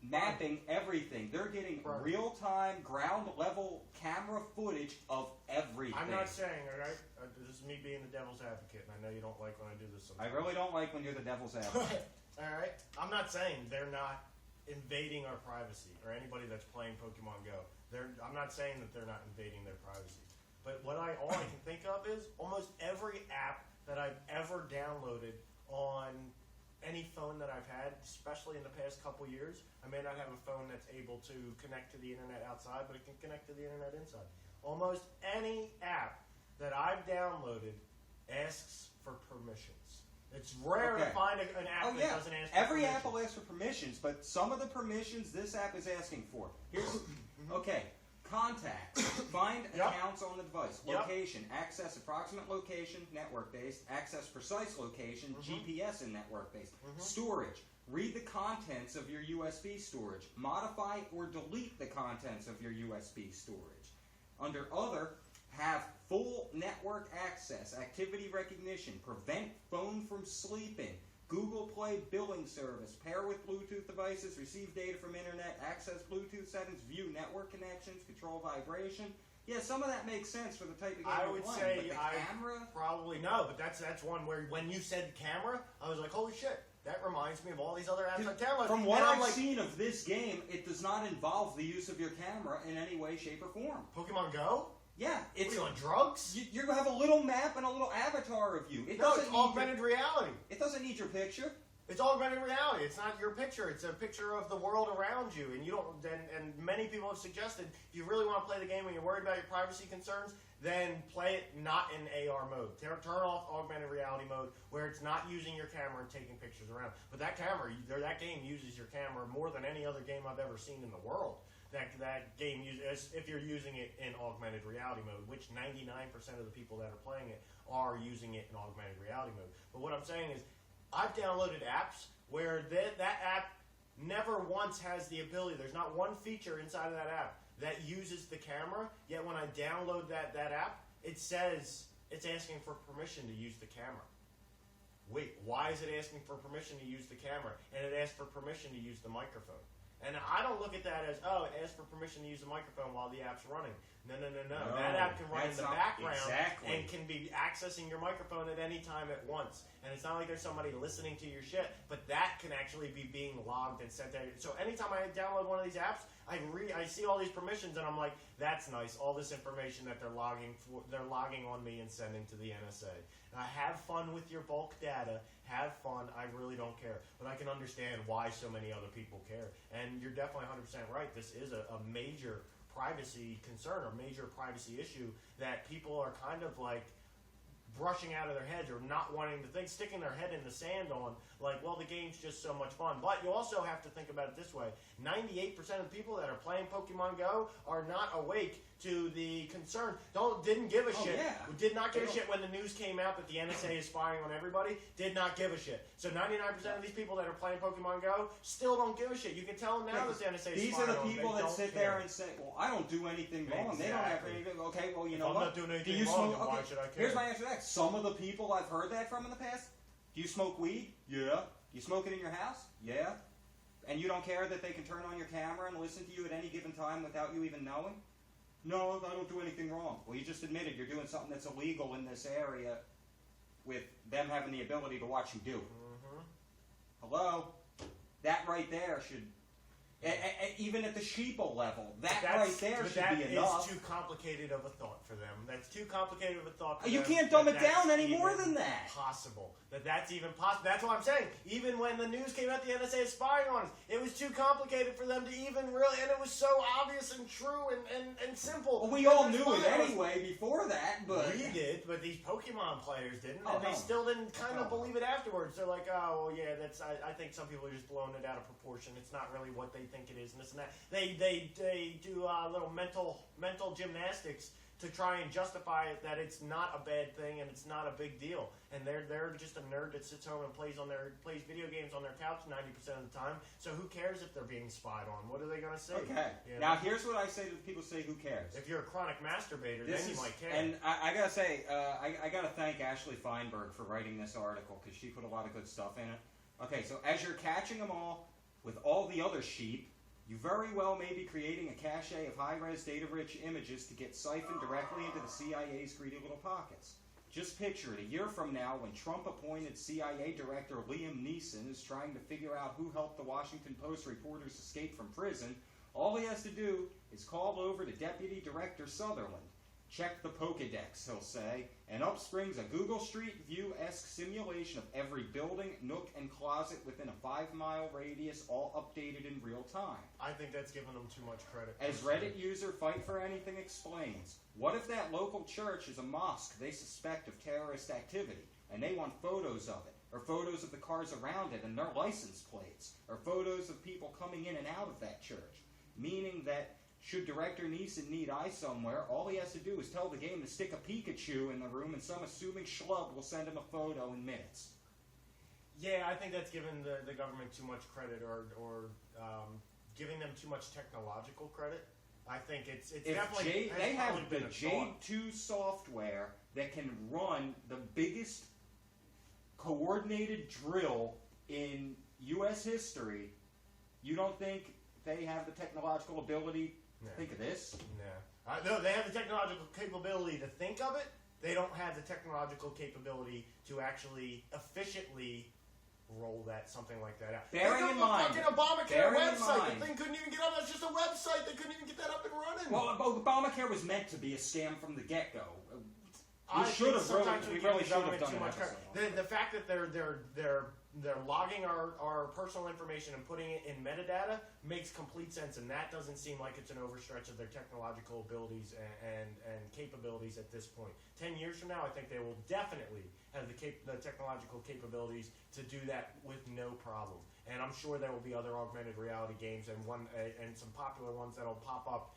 mapping everything. They're getting real-time, ground-level camera footage of everything. I'm not saying, all right, this is me being the devil's advocate, and I know you don't like when I do this sometimes. I really don't like when you're the devil's advocate. All right? I'm not saying they're not invading our privacy, or anybody that's playing Pokemon Go. I'm not saying that they're not invading their privacy. But all I can think of is almost every app that I've ever downloaded on any phone that I've had, especially in the past couple years. I may not have a phone that's able to connect to the internet outside, but it can connect to the internet inside. Almost any app that I've downloaded asks for permissions. It's rare to find an app that doesn't ask for Every permissions. app will ask for permissions, but some of the permissions this app is asking for. Here's, contacts, find accounts on the device, location, access approximate location, network-based, access precise location, GPS and network-based, storage, read the contents of your USB storage, modify or delete the contents of your USB storage. Under other, have full network access, activity recognition, prevent phone from sleeping, Google Play billing service, pair with Bluetooth devices, receive data from internet, access Bluetooth settings, view network connections, control vibration. Yeah, some of that makes sense for the type of game I you're would playing, say but the camera? Probably no, but that's one where when you said camera, I was like, holy shit, that reminds me of all these other apps I downloaded. From what I've seen of this game, it does not involve the use of your camera in any way, shape, or form. Pokemon Go? Yeah, it's on drugs. You have a little map and a little avatar of you. It's augmented reality. It doesn't need your picture. It's augmented reality. It's not your picture. It's a picture of the world around you. And you don't. And many people have suggested if you really want to play the game and you're worried about your privacy concerns, then play it not in AR mode. Turn off augmented reality mode where it's not using your camera and taking pictures around. But that game uses your camera more than any other game I've ever seen in the world. that game if you're using it in augmented reality mode, which 99% of the people that are playing it are using it in augmented reality mode. But what I'm saying is, I've downloaded apps where that app never once has the ability. There's not one feature inside of that app that uses the camera. Yet when I download that app, it says it's asking for permission to use the camera. Wait, why is it asking for permission to use the camera? And it asks for permission to use the microphone. And I don't look at that as, it asks for permission to use the microphone while the app's running. No. That app can run in the background and can be accessing your microphone at any time at once. And it's not like there's somebody listening to your shit, but that can actually be being logged and sent there. So anytime I download one of these apps, I see all these permissions, and I'm like, that's nice. All this information that they're logging on me and sending to the NSA. Have fun with your bulk data. Have fun. I really don't care. But I can understand why so many other people care. And you're definitely 100% right. This is a major privacy concern or major privacy issue that people are kind of like brushing out of their heads or not wanting to think, sticking their head in the sand on, like, well, the game's just so much fun. But you also have to think about it this way. 98% of the people that are playing Pokemon Go are not awake to the concern. Didn't give a shit. Yeah. Did not give a shit when the news came out that the NSA is spying on everybody. Did not give a shit. So 99% of these people that are playing Pokemon Go still don't give a shit. You can tell them now that the NSA is these spying on them. These are the people that sit care. there and say, well, I don't do anything wrong. Exactly. They don't have anything. Okay, well, you know I'm what? not doing anything wrong, then why should I care? Here's my answer to that. Some of the people I've heard that from in the past, do you smoke weed? Yeah. You smoke it in your house? Yeah. And you don't care that they can turn on your camera and listen to you at any given time without you even knowing? No, I don't do anything wrong. Well, you just admitted you're doing something that's illegal in this area with them having the ability to watch you do it. Mm-hmm. Hello? That right there should... even at the sheeple level, that right there should be enough. That is too complicated of a thought for them. That's too complicated of a thought for you them. You can't dumb it down any more than that. Possible. That's even possible. That's what I'm saying. Even when the news came out the NSA is spying on us, it was too complicated for them to even really, and it was so obvious and true and simple. Well, we all knew it anyway before that, but... We did, but these Pokemon players didn't, and they still didn't kind of believe it afterwards. They're like, oh, well, yeah, I think some people are just blowing it out of proportion. It's not really what they think it is, and this and that. They do little mental gymnastics to try and justify it that it's not a bad thing and it's not a big deal. And they're just a nerd that sits home and plays video games on their couch 90% of the time. So who cares if they're being spied on? What are they going to say? Okay. You know? Now here's what I say to people say, who cares? If you're a chronic masturbator, then you might care. And I gotta say, I gotta thank Ashley Feinberg for writing this article because she put a lot of good stuff in it. Okay, so as you're catching them all with all the other sheep, you very well may be creating a cache of high-res data-rich images to get siphoned directly into the CIA's greedy little pockets. Just picture it, a year from now when Trump-appointed CIA Director Liam Neeson is trying to figure out who helped the Washington Post reporters escape from prison, all he has to do is call over to Deputy Director Sutherland. Check the Pokedex, he'll say, and up springs a Google Street View-esque simulation of every building, nook, and closet within a 5-mile radius, all updated in real time. I think that's giving them too much credit. As Reddit user Fight for Anything explains, what if that local church is a mosque they suspect of terrorist activity, and they want photos of it, or photos of the cars around it and their license plates, or photos of people coming in and out of that church, meaning that should Director Neeson need eyes somewhere, all he has to do is tell the game to stick a Pikachu in the room and some assuming schlub will send him a photo in minutes. Yeah, I think that's giving the government too much credit or giving them too much technological credit. I think it's definitely... They have the Jade 2 software that can run the biggest coordinated drill in U.S. history. You don't think they have the technological ability... No. Think of this. No. No, they have the technological capability to think of it. They don't have the technological capability to actually efficiently roll something like that out. Bearing in mind, fucking Obamacare website. The thing couldn't even get up. That's just a website. They couldn't even get that up and running. Well, Obamacare was meant to be a scam from the get-go. I should think have sometimes we give really the should have government done too an much episode credit. The fact that they're logging our personal information and putting it in metadata makes complete sense, and that doesn't seem like it's an overstretch of their technological abilities and capabilities at this point. 10 years from now, I think they will definitely have the technological capabilities to do that with no problem. And I'm sure there will be other augmented reality games and some popular ones that'll pop up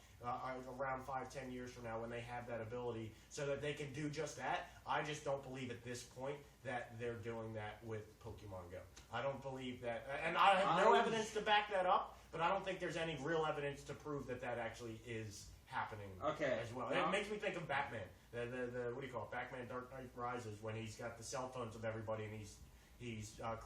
around 5-10 years from now when they have that ability so that they can do just that. I just don't believe at this point that they're doing that with Pokemon Go. I don't believe that, and I have no evidence to back that up, but I don't think there's any real evidence to prove that that actually is happening as well. It makes me think of Batman, the what do you call it, Batman Dark Knight Rises, when he's got the cell phones of everybody and he's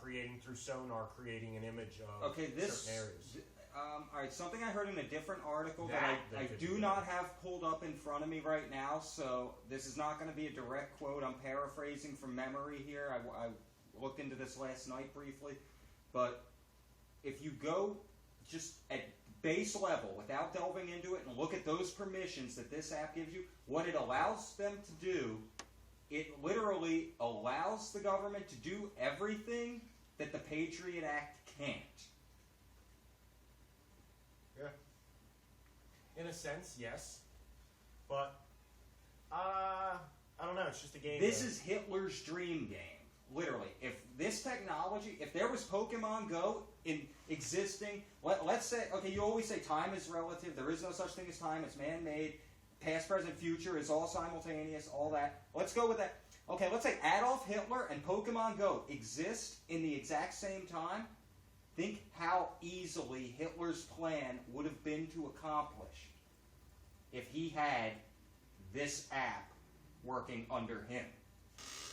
creating through sonar, creating an image of certain areas. All right, something I heard in a different article that I do not have pulled up in front of me right now, so this is not going to be a direct quote. I'm paraphrasing from memory here. I looked into this last night briefly. But if you go just at base level, without delving into it, and look at those permissions that this app gives you, what it allows them to do, it literally allows the government to do everything that the Patriot Act can't. Yeah. In a sense, yes. But, I don't know. It's just a game. This is Hitler's dream game. Literally. If this technology, if there was Pokemon Go in existing, let's say, okay, you always say time is relative. There is no such thing as time. It's man-made. Past, present, future is all simultaneous, all that. Let's go with that. Okay, let's say Adolf Hitler and Pokemon Go exist in the exact same time. Think how easily Hitler's plan would have been to accomplish if he had this app working under him.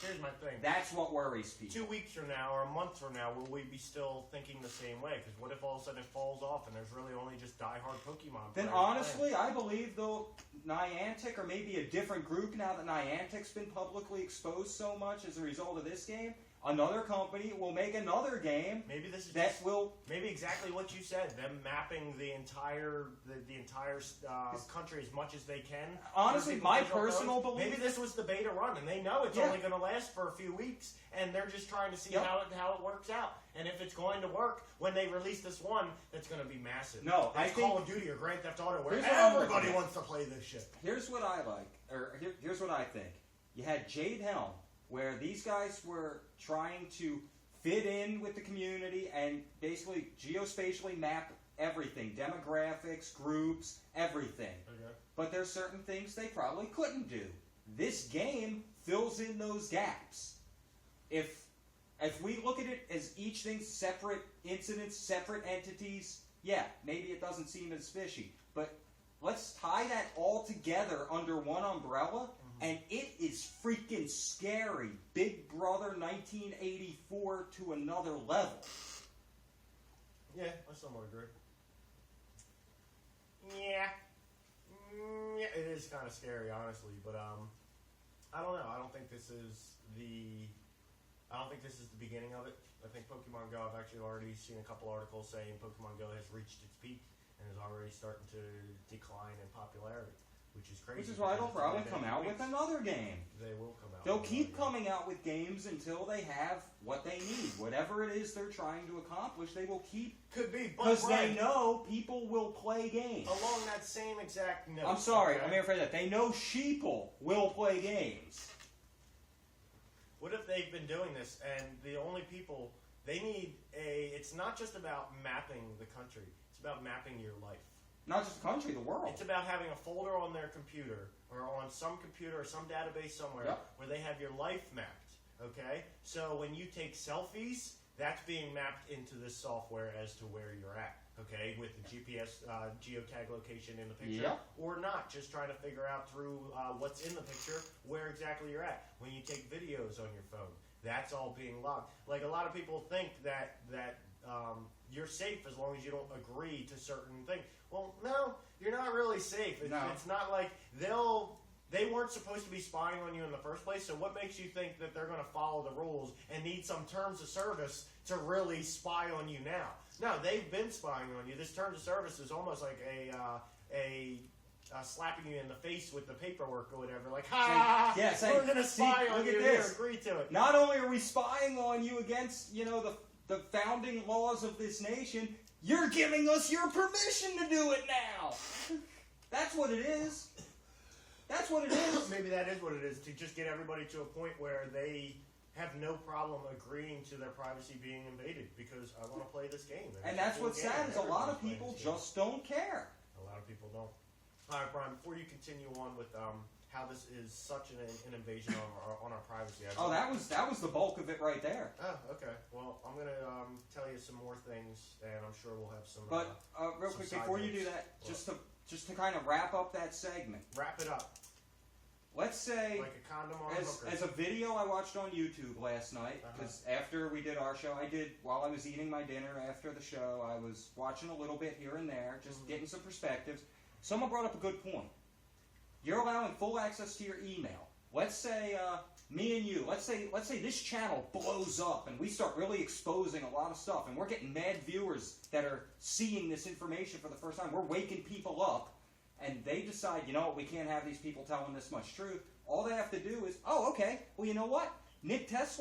Here's my thing. That's what worries people. 2 weeks from now or a month from now, will we be still thinking the same way? Because what if all of a sudden it falls off and there's really only just diehard Pokemon Then players honestly, playing? I believe though Niantic, or maybe a different group now that Niantic's been publicly exposed so much as a result of this game, another company will make another game. Maybe this is that will maybe exactly what you said. Them mapping the entire country as much as they can. Honestly, my personal belief. Maybe this was the beta run, and they know it's only going to last for a few weeks, and they're just trying to see how it works out. And if it's going to work when they release this one, that's going to be massive. No, I think Call of Duty or Grand Theft Auto, where everybody wants to play this shit. Here's what I like, or here's what I think. You had Jade Helm, where these guys were trying to fit in with the community and basically geospatially map everything, demographics, groups, everything. Okay. But there's certain things they probably couldn't do. This game fills in those gaps. If we look at it as each thing separate incidents, separate entities, yeah, maybe it doesn't seem as fishy. But let's tie that all together under one umbrella, and it is freaking scary. Big Brother 1984 to another level. Yeah, I somewhat agree. Yeah, it is kind of scary, honestly. But I don't know. I don't think this is the beginning of it. I think Pokemon Go, I've actually already seen a couple articles saying Pokemon Go has reached its peak and is already starting to decline in popularity, which is crazy. Which is why they'll probably come out with another game. They will come out. They'll keep coming out with games until they have what they need. Whatever it is they're trying to accomplish, they will keep. Could be, because they know people will play games. Along that same exact note. I'm sorry, I'm afraid that they know sheeple will play games. What if they've been doing this and the only people they need it's not just about mapping the country, it's about mapping your life. Not just the country, the world. It's about having a folder on their computer or on some computer or some database somewhere where they have your life mapped, okay? So when you take selfies, that's being mapped into this software as to where you're at, okay? With the GPS geotag location in the picture or not, just trying to figure out through what's in the picture where exactly you're at. When you take videos on your phone, that's all being logged. Like a lot of people think that you're safe as long as you don't agree to certain things. Well, no, you're not really safe. It's not like they weren't supposed to be spying on you in the first place, so what makes you think that they're going to follow the rules and need some terms of service to really spy on you now? No, they've been spying on you. This terms of service is almost like a slapping you in the face with the paperwork or whatever, like, ha! Yeah, we're gonna spy on look you at here, this. agree to it. Not only are we spying on you against, the founding laws of this nation, you're giving us your permission to do it now. That's what it is. That's what it is. Maybe that is what it is, to just get everybody to a point where they have no problem agreeing to their privacy being invaded, because I want to play this game. And that's what's sad, is a lot of people just don't care. A lot of people don't. All right, Brian, before you continue on with how this is such an invasion on our privacy. That was the bulk of it right there. Oh, okay. Well, I'm going to tell you some more things, and I'm sure we'll have some... But real quick, before you do that, just to kind of wrap up that segment. Wrap it up. Let's say, like a condom on a hooker. As a video I watched on YouTube last night, because after we did our show, while I was eating my dinner after the show, I was watching a little bit here and there, just getting some perspectives. Someone brought up a good point. You're allowing full access to your email. Let's say me and you, let's say this channel blows up and we start really exposing a lot of stuff, and we're getting mad viewers that are seeing this information for the first time. We're waking people up, and they decide, we can't have these people telling this much truth. All they have to do is, okay, well, you know what? Nick plays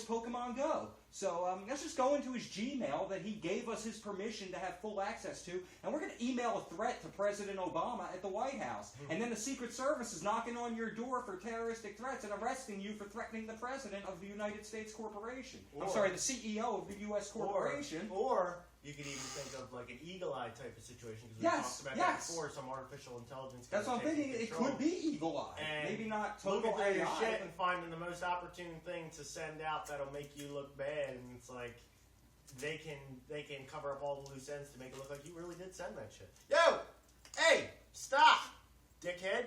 Pokemon Go. So let's just go into his Gmail that he gave us his permission to have full access to, and we're going to email a threat to President Obama at the White House. And then the Secret Service is knocking on your door for terroristic threats and arresting you for threatening the President of the United States Corporation. I'm sorry, the CEO of the U.S. Corporation. Or you could even think of like an Eagle Eye type of situation, because we talked about that before, some artificial intelligence. That's what I'm thinking. It could be Eagle Eye. And maybe not total look at your AI. shit and finding the most opportune thing to send out that'll make you look bad, and it's like they can cover up all the loose ends to make it look like you really did send that shit. Yo! Hey! Stop! Dickhead!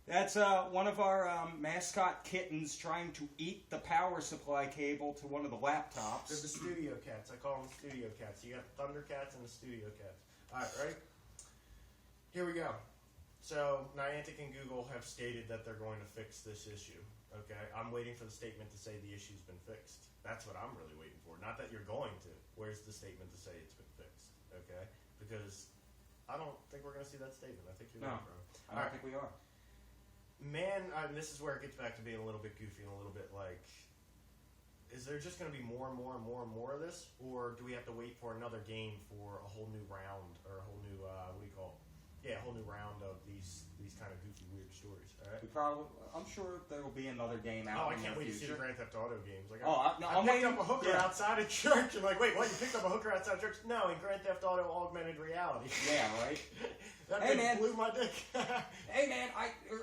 That's one of our mascot kittens trying to eat the power supply cable to one of the laptops. They're the studio cats. I call them studio cats. You got the Thundercats and the studio cats. Alright, ready? Here we go. So, Niantic and Google have stated that they're going to fix this issue. Okay? I'm waiting for the statement to say the issue's been fixed. That's what I'm really waiting for. Not that you're going to. Where's the statement to say it's been fixed? Okay? Because I don't think we're going to see that statement. I think you're right, bro. I don't think we are. Man, this is where it gets back to being a little bit goofy and a little bit like, is there just going to be more and more and more and more of this? Or do we have to wait for another game for a whole new round, or a whole new, a whole new round of these kind of goofy, weird stories, all right? I'm sure there will be another game out in the future. I can't wait to see the Grand Theft Auto games. Like, I picked up a hooker outside of church. I'm like, wait, what? You picked up a hooker outside of church? No, in Grand Theft Auto Augmented Reality. Yeah, right? That thing blew my dick. Hey, man,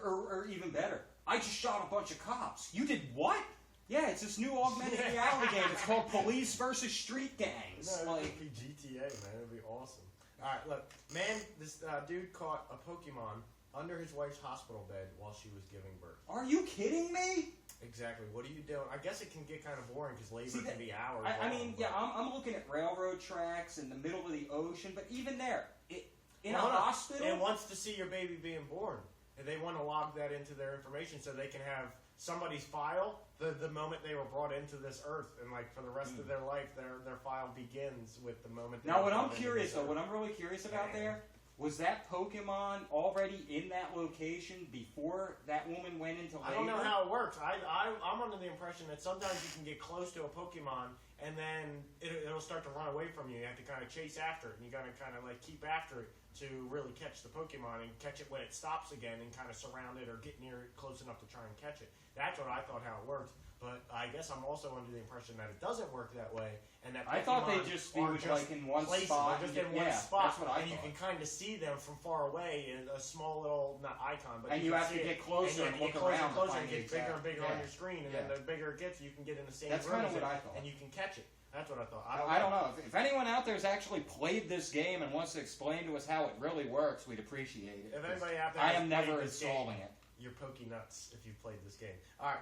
or even better, I just shot a bunch of cops. You did what? Yeah, it's this new augmented reality game. It's called Police versus Street Gangs. No, it'd be GTA, man. It'd be awesome. All right, look, man, this dude caught a Pokemon under his wife's hospital bed while she was giving birth. Are you kidding me? Exactly. What are you doing? I guess it can get kind of boring because labor can be hours. I'm looking at railroad tracks in the middle of the ocean, but even there, in a hospital, and wants to see your baby being born, and they want to log that into their information so they can have somebody's file the moment they were brought into this earth, and like for the rest of their life, their file begins with the moment. Now, what I'm curious though, what I'm really curious about there. Was that Pokemon already in that location before that woman went into labor? I don't know how it works. I'm under the impression that sometimes you can get close to a Pokemon and then it'll start to run away from you. You have to kind of chase after it, and you got to kind of like keep after it to really catch the Pokemon and catch it when it stops again and kind of surround it or get near it close enough to try and catch it. That's what I thought how it worked. But I guess I'm also under the impression that it doesn't work that way, and that I thought they'd just be like in one spot. Just in one spot, that's what I and you can kind of see them from far away in a small little, not icon, but and you have to get closer and look around to find it gets bigger and bigger on your screen, and then the bigger it gets, you can get in the same room. That's kind of what I thought. And you can catch it. That's what I thought. I don't know. If anyone out there has actually played this game and wants to explain to us how it really works, we'd appreciate it. If anybody out there I am never installing it. You're pokey nuts if you've played this game. All right.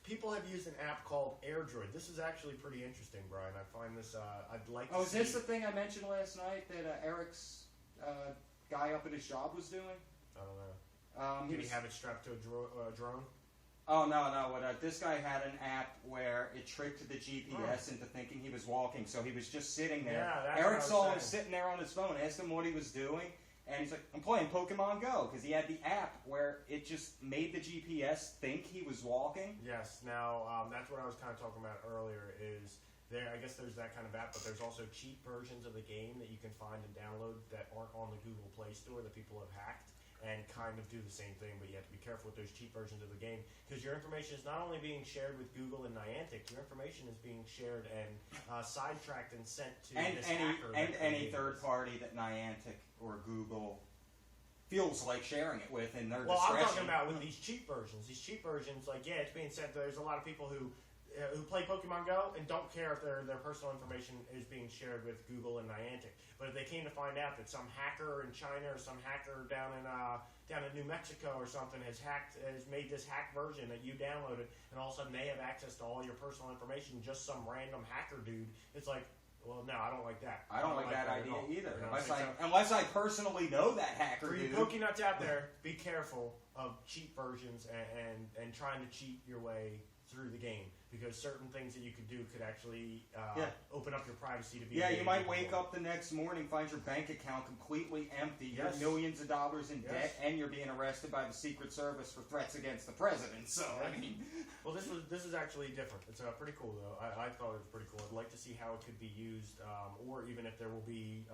People have used an app called AirDroid. This is actually pretty interesting, Brian. I find this, I'd like to see. Oh, is this the thing I mentioned last night that Eric's guy up at his job was doing? I don't know. Did he have it strapped to a drone? Oh, no. This guy had an app where it tricked the GPS into thinking he was walking, so he was just sitting there. Yeah, that's Eric saw him saying. sitting there on his phone, asked him what he was doing, And he's like, I'm playing Pokemon Go, because he had the app where it just made the GPS think he was walking. Yes. Now, that's what I was kind of talking about earlier. Is there? I guess there's that kind of app, but there's also cheap versions of the game that you can find and download that aren't on the Google Play Store that people have hacked and kind of do the same thing. But you have to be careful with those cheap versions of the game because your information is not only being shared with Google and Niantic, your information is being shared and sidetracked and sent to this hacker. And any third party that Niantic or Google feels like sharing it with in their discretion. I'm talking about with these cheap versions. These cheap versions, like, yeah, it's being sent. There's a lot of people who play Pokemon Go and don't care if their personal information is being shared with Google and Niantic. But if they came to find out that some hacker in China or some hacker down in New Mexico or something has made this hack version that you downloaded, and all of a sudden they have access to all your personal information, just some random hacker dude, it's like, well, no, I don't like that. I don't like that idea either. Unless I personally know that hacker dude. For you Pokenuts out there, be careful of cheap versions and trying to cheat your way through the game, because certain things that you could do could actually open up your privacy to be. Yeah, you might wake up the next morning, find your bank account completely empty, you're millions of dollars in debt, and you're being arrested by the Secret Service for threats against the president. So I mean, well, this is actually different. It's pretty cool though. I thought it was pretty cool. I'd like to see how it could be used, or even if there will be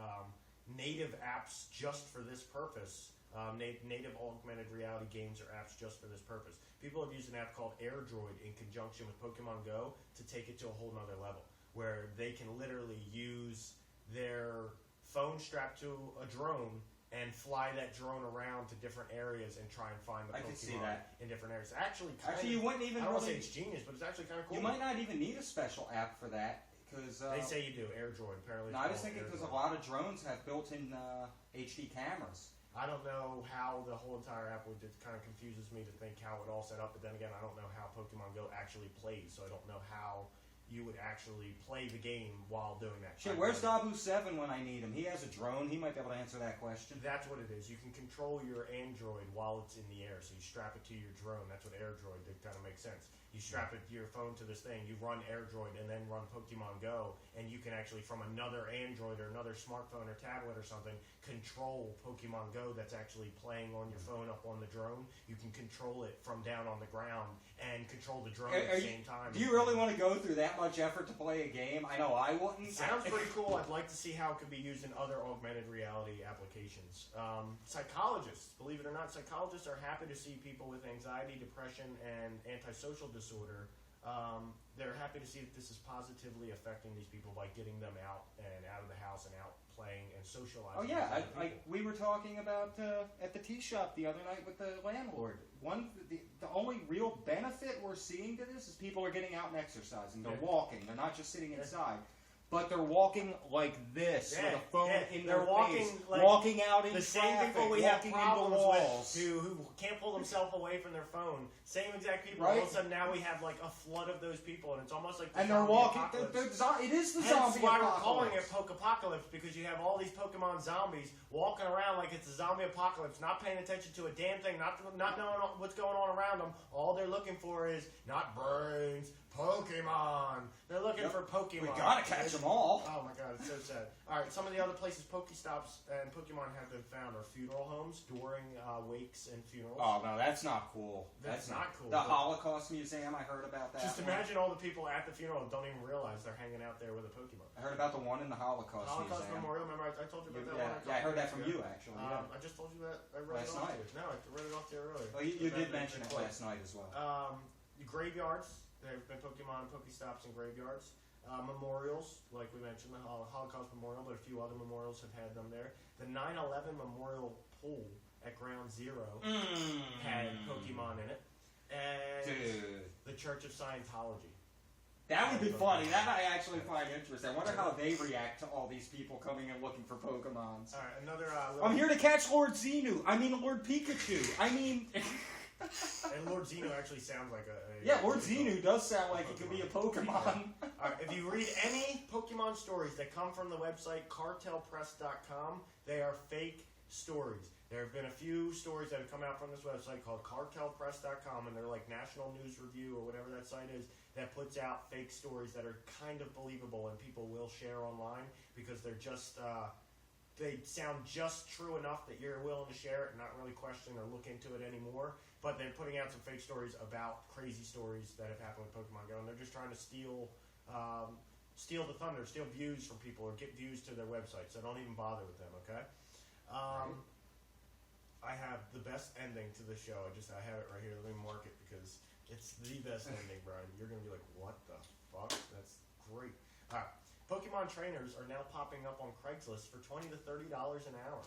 native apps just for this purpose. Native augmented reality games or apps just for this purpose. People have used an app called AirDroid in conjunction with Pokemon Go to take it to a whole nother level, where they can literally use their phone strapped to a drone and fly that drone around to different areas and try and find the Pokemon in different areas. Actually, you wouldn't even. I don't want to say it's genius, but it's actually kind of cool. You might not even need a special app for that. Because they say you do. AirDroid apparently. No, I was thinking because a lot of drones have built-in HD cameras. I don't know how the whole entire app would. It kind of confuses me to think how it all set up. But then again, I don't know how Pokemon Go actually plays, so I don't know how you would actually play the game while doing that. Shit, where's Dabu 7 when I need him? He has a drone. He might be able to answer that question. That's what it is. You can control your Android while it's in the air. So you strap it to your drone. That's what AirDroid did. Kind of makes sense. You strap it to your phone to this thing. You run AirDroid and then run Pokemon Go, and you can actually, from another Android or another smartphone or tablet or something, control Pokemon Go that's actually playing on your phone up on the drone. You can control it from down on the ground and control the drone at the same time. Do you really want to go through that much effort to play a game? I know I wouldn't. Sounds pretty cool. I'd like to see how it could be used in other augmented reality applications. Psychologists, believe it or not, psychologists are happy to see people with anxiety, depression, and antisocial disorder. They're happy to see that this is positively affecting these people by getting them out of the house and out playing and socializing. Oh yeah, we were talking about at the tea shop the other night with the landlord. The only real benefit we're seeing to this is people are getting out and exercising. They're walking. They're not just sitting inside. But they're walking like this with a phone in their face, like walking out in the traffic, same people we have walking problems into walls. with who can't pull themselves away from their phone. Same exact people. Right? All of a sudden now we have like a flood of those people, and it's almost like and they're walking. It is the Hence zombie why apocalypse. we're calling it Poke-pocalypse, because you have all these Pokemon zombies walking around like it's a zombie apocalypse, not paying attention to a damn thing, not knowing what's going on around them. All they're looking for is not brains, Pokemon. They're looking for Pokemon. We gotta catch them all. Oh my god, it's so sad. Alright, some of the other places Pokestops and Pokemon have been found are funeral homes during wakes and funerals. Oh no, that's not cool. That's not cool. The Holocaust Museum, I heard about that. Just imagine all the people at the funeral and don't even realize they're hanging out there with a Pokemon. I heard about the one in the Holocaust Museum. Memorial. Remember, I told you about that one? Yeah, I heard that from you, actually. I just told you that. I read last it off night. to you. No, I read it off to you earlier. Well, you did mention it last night as well. The graveyards. There have been Pokemon Pokestops in graveyards. Memorials, like we mentioned, the Holocaust Memorial, but a few other memorials have had them there. The 9/11 Memorial Pool at Ground Zero had Pokemon in it. And the Church of Scientology. That would be funny. That I actually find interesting. I wonder how they react to all these people coming and looking for Pokemons. All right, another... I'm here to catch Lord Xenu. I mean Lord Pikachu. I mean... And Lord Xenu actually sounds like yeah, Lord Xenu does sound like he could be a Pokemon. Yeah. Alright, if you read any Pokemon stories that come from the website cartelpress.com, they are fake stories. There have been a few stories that have come out from this website called cartelpress.com, and they're like National News Review or whatever that site is, that puts out fake stories that are kind of believable and people will share online because they're just... they sound just true enough that you're willing to share it and not really question or look into it anymore. But they're putting out some fake stories about crazy stories that have happened with Pokemon Go, and they're just trying to steal the thunder, steal views from people, or get views to their website. So don't even bother with them, okay? I have the best ending to the show. I have it right here. Let me mark it because it's the best ending, Brian. You're gonna be like, what the fuck? That's great. All right. Pokemon trainers are now popping up on Craigslist for $20 to $30 an hour.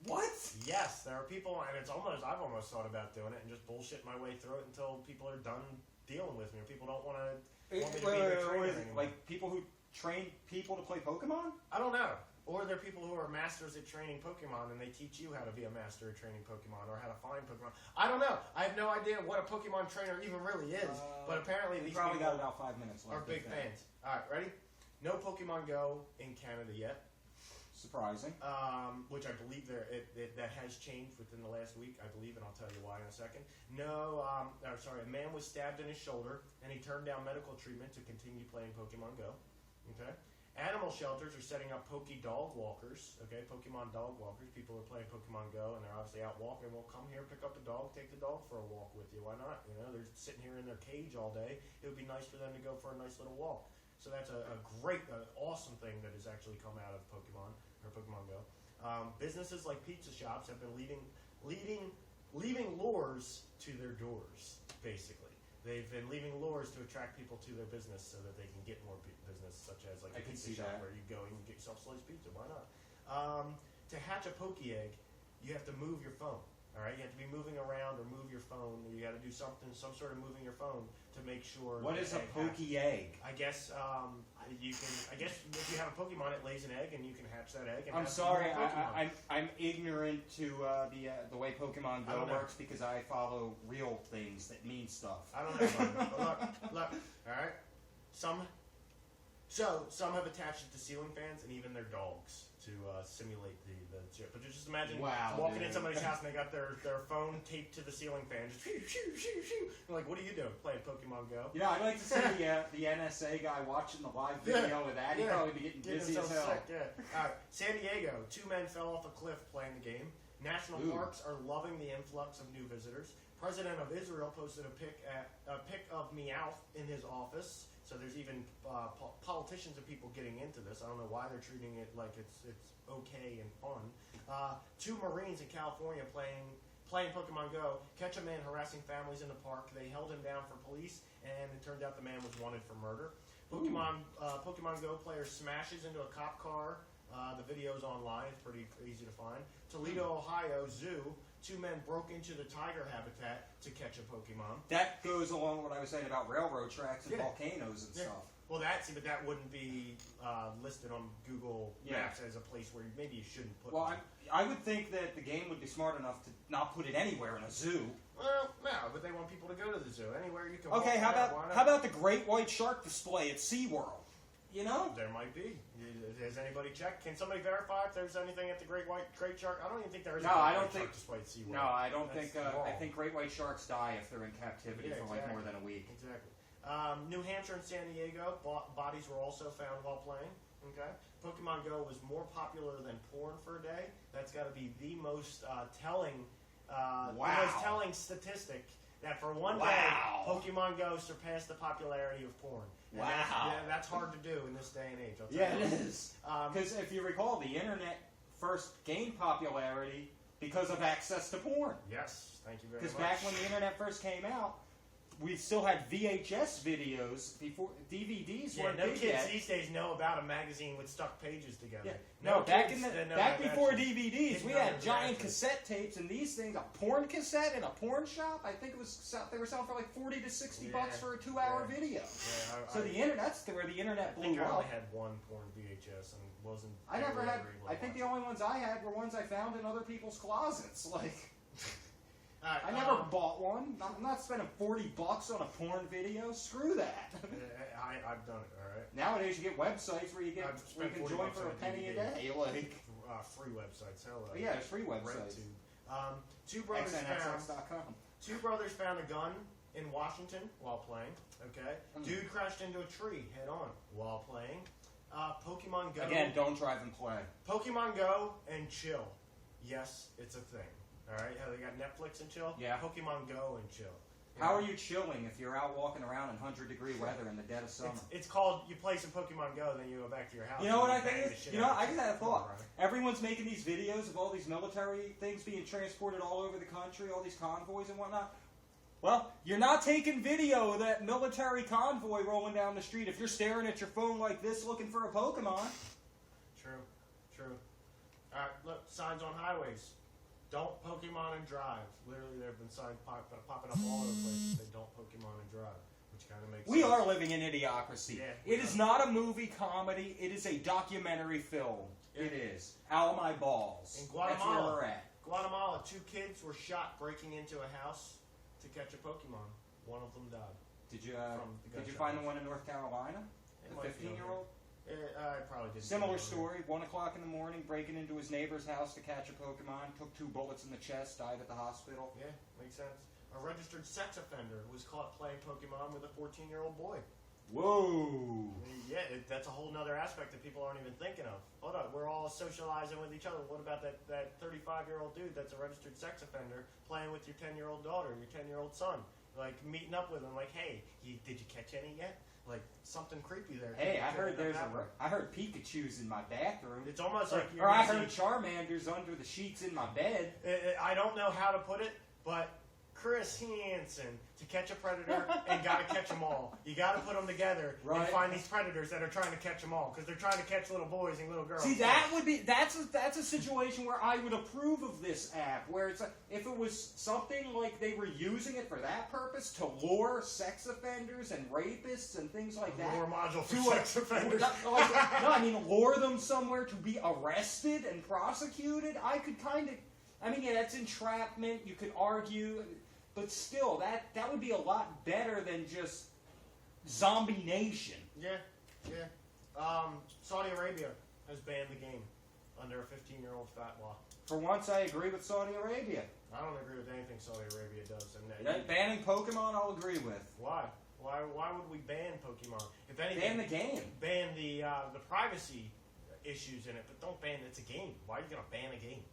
What? Yes, there are people, and I've almost thought about doing it and just bullshit my way through it until people are done dealing with me, or people don't want me to be their trainer anymore. Like people who train people to play Pokemon? I don't know. Or they're people who are masters at training Pokemon, and they teach you how to be a master at training Pokemon, or how to find Pokemon. I don't know. I have no idea what a Pokemon trainer even really is, but apparently these probably people got about 5 minutes left. are big fans. All right, ready? No Pokemon Go in Canada yet. Surprising. Which I believe that has changed within the last week, I believe, and I'll tell you why in a second. A man was stabbed in his shoulder, and he turned down medical treatment to continue playing Pokemon Go. Okay? Animal shelters are setting up Dog walkers, okay? Pokemon dog walkers. People are playing Pokemon Go, and they're obviously out walking. Well, come here, pick up the dog, take the dog for a walk with you. Why not? You know, they're sitting here in their cage all day. It would be nice for them to go for a nice little walk. So that's a great, awesome thing that has actually come out of Pokemon Go. Businesses like pizza shops have been leaving lures to their doors, basically. They've been leaving lures to attract people to their business so that they can get more business, such as like a pizza shop where you go and you get yourself sliced pizza. Why not? To hatch a Poke egg, you have to move your phone. All right, you have to be moving around or move your phone. You got to do some sort of moving your phone to make sure. What is a Poke egg? I guess you can. I guess if you have a Pokemon, it lays an egg, and you can hatch that egg. And I'm sorry, I'm ignorant to the way Pokemon Go works because I follow real things that mean stuff. I don't know. But look. All right, some have attached it to ceiling fans and even their dogs to simulate the chip. But just imagine walking in somebody's house and they got their phone taped to the ceiling fan. Just shoo. Like, what are you doing? Playing Pokemon Go? You know, I'd like to see the NSA guy watching the live video of that. He'd probably be getting dizzy as hell. Sick, San Diego, 2 men fell off a cliff playing the game. National parks are loving the influx of new visitors. President of Israel posted a pic of Meowth in his office. So there's even politicians and people getting into this. I don't know why they're treating it like it's okay and fun. 2 Marines in California playing Pokemon Go catch a man harassing families in the park. They held him down for police, and it turned out the man was wanted for murder. Pokemon Go player smashes into a cop car. The video's online. It's pretty easy to find. Toledo, Ohio Zoo. 2 men broke into the tiger habitat to catch a Pokemon. That goes along with what I was saying about railroad tracks and volcanoes and stuff. Well, but that wouldn't be listed on Google Maps as a place where maybe you shouldn't put it. Well, I would think that the game would be smart enough to not put it anywhere in a zoo. Well, no, but they want people to go to the zoo. Anywhere you can Okay, how about the great white shark display at SeaWorld? You know? There might be. Has anybody checked? Can somebody verify if there's anything at the Great Shark? I don't even think there is a Great White Shark display at SeaWorld. No, I don't think. I think great white sharks die if they're in captivity for like more than a week. Exactly. New Hampshire and San Diego, bodies were also found while playing. Okay. Pokemon Go was more popular than porn for a day. That's got to be the most telling statistic. That for one day, Pokemon Go surpassed the popularity of porn. And that's hard to do in this day and age. It is. Because if you recall, the internet first gained popularity because of access to porn. Yes, thank you very much. Because back when the internet first came out, we still had VHS videos before DVDs weren't big yet. No kids these days know about a magazine with stuck pages together. Yeah. Back before DVDs, we had giant cassette tapes and these things. A porn cassette in a porn shop. I think they were selling for like $40 to $60 for a 2-hour video. Yeah, so that's where the internet blew up. I only had one porn VHS and wasn't. I never had. I think the only ones I had were ones I found in other people's closets. Like. I never bought one. I'm not spending $40 on a porn video. Screw that. I've done it. All right. Nowadays, you get websites where you can join for a penny a day. Like free websites. Hell, yeah, there's free websites. Two brothers found a gun in Washington while playing. Okay. Dude crashed into a tree head on while playing. Pokemon Go. Again, don't drive and play. Pokemon Go and chill. Yes, it's a thing. All right, how they got Netflix and chill. Yeah. Pokemon Go and chill. How are you chilling if you're out walking around in 100-degree weather in the dead of summer? It's called you play some Pokemon Go, then you go back to your house. You know what I bang think? the shit You know, out I of just had a it. thought. Right. Everyone's making these videos of all these military things being transported all over the country, all these convoys and whatnot. Well, you're not taking video of that military convoy rolling down the street if you're staring at your phone like this looking for a Pokemon. True. All right, look, signs on highways. Don't Pokemon and drive. Literally, there have been signs popping up all over the place that say don't Pokemon and drive, which kind of makes We sense. are living in idiocracy. Yeah, it is not a movie comedy. It is a documentary film. Yeah. It is. Ow, my balls. In That's where Guatemala. we're at. Guatemala, 2 kids were shot breaking into a house to catch a Pokemon. One of them died. Did you From the did you gunshot find the wounds. one in North Carolina? It The might be 15-year-old? I probably didn't. Similar story, 1 o'clock in the morning, breaking into his neighbor's house to catch a Pokemon, took 2 bullets in the chest, died at the hospital. Yeah, makes sense. A registered sex offender was caught playing Pokemon with a 14-year-old boy. Whoa! Yeah, that's a whole nother aspect that people aren't even thinking of. Hold on, we're all socializing with each other. What about that 35-year-old dude that's a registered sex offender playing with your 10-year-old daughter, your 10-year-old son? Like, meeting up with him, like, hey, did you catch any yet? Like, something creepy there. Hey, I heard I heard Pikachu's in my bathroom. It's almost like you're or I missing- heard Charmander's under the sheets in my bed. I don't know how to put it, but Chris Hansen to catch a predator and got to catch them all. You got to put them together and Right. find these predators that are trying to catch them all because they're trying to catch little boys and little girls. See, that's a situation where I would approve of this app, where it's if it was something like they were using it for that purpose to lure sex offenders and rapists and things like that. Lure module for to sex offenders. No, I mean lure them somewhere to be arrested and prosecuted. I could kind of, I mean, yeah, that's entrapment. You could argue, but still, that would be a lot better than just Zombie Nation. Yeah. Saudi Arabia has banned the game under a 15-year-old fatwa. For once, I agree with Saudi Arabia. I don't agree with anything Saudi Arabia does. And Banning Pokemon, I'll agree with. why? Why would we ban Pokemon? If anything, Ban the game. ban the privacy issues in it, but don't ban. It's a game. Why are you gonna ban a game?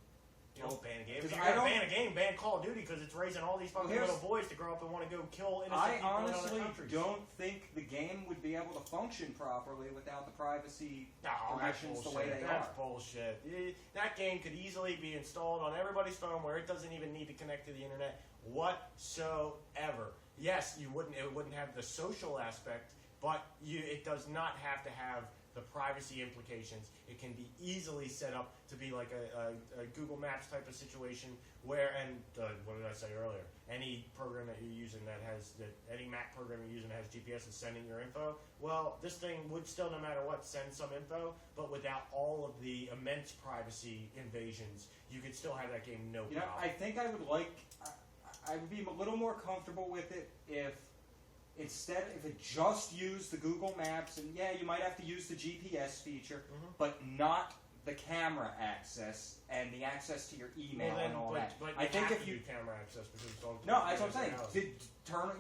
You don't ban a game. If Because you're I gonna don't- ban a game, ban Call of Duty because it's raising all these fucking Well, little boys to grow up and want to go kill innocent I people in other honestly countries. don't think the game would be able to function properly without the privacy No, that's permissions bullshit. the way they That's are. bullshit. That game could easily be installed on everybody's phone where it doesn't even need to connect to the internet whatsoever. Yes, it wouldn't have the social aspect, but it does not have to have the privacy implications. It can be easily set up to be like a Google Maps type of situation where, and what did I say earlier? Any program that you're using any Mac program you're using that has GPS is sending your info. Well, this thing would still, no matter what, send some info, but without all of the immense privacy invasions, you could still have that game no You know, problem. I think I would be a little more comfortable with it if it just used the Google Maps, and yeah, you might have to use the GPS feature, but not the camera access and the access to your email and all that. But I think have if to you do camera access because it's all no, that's what I'm saying. reality.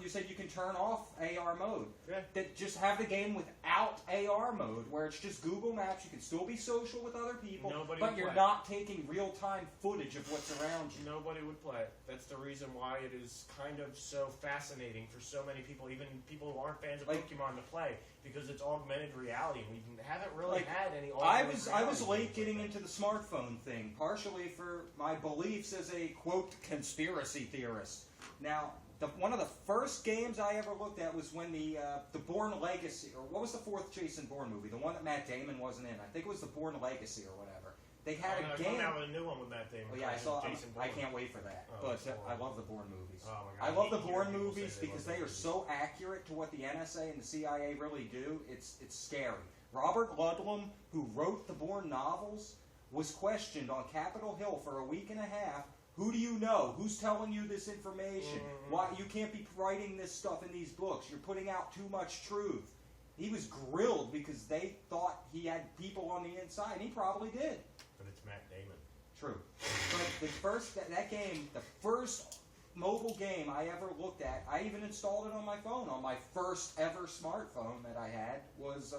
You said you can turn off AR mode. Yeah. That just have the game without AR mode, where it's just Google Maps. You can still be social with other people, Nobody but would you're play. not taking real-time footage of what's around you. Nobody would play it. That's the reason why it is kind of so fascinating for so many people, even people who aren't fans of Pokemon, to play, because it's augmented reality. We haven't really had any augmented I was reality late games getting like into the smartphone thing, partially for my beliefs as a, quote, conspiracy theorist. Now, one of the first games I ever looked at was when the Bourne Legacy, or what was the fourth Jason Bourne movie? The one that Matt Damon wasn't in. I think it was the Bourne Legacy or whatever. They had a game. Coming out with a new one with Matt Damon. Oh yeah, Jason I Bourne. can't wait for that. Oh, but it's horrible. I love the Bourne movies. Oh my God, I love the hate hearing Bourne people movies say they because love they are those so accurate to what the NSA and the CIA really do. It's scary. Robert Ludlum, who wrote the Bourne novels, was questioned on Capitol Hill for a week and a half. Who do you know? Who's telling you this information? Why you can't be writing this stuff in these books? You're putting out too much truth. He was grilled because they thought he had people on the inside, and he probably did. But it's Matt Damon. True. But the first that game, the first mobile game I ever looked at, I even installed it on my phone. On my first ever smartphone that I had was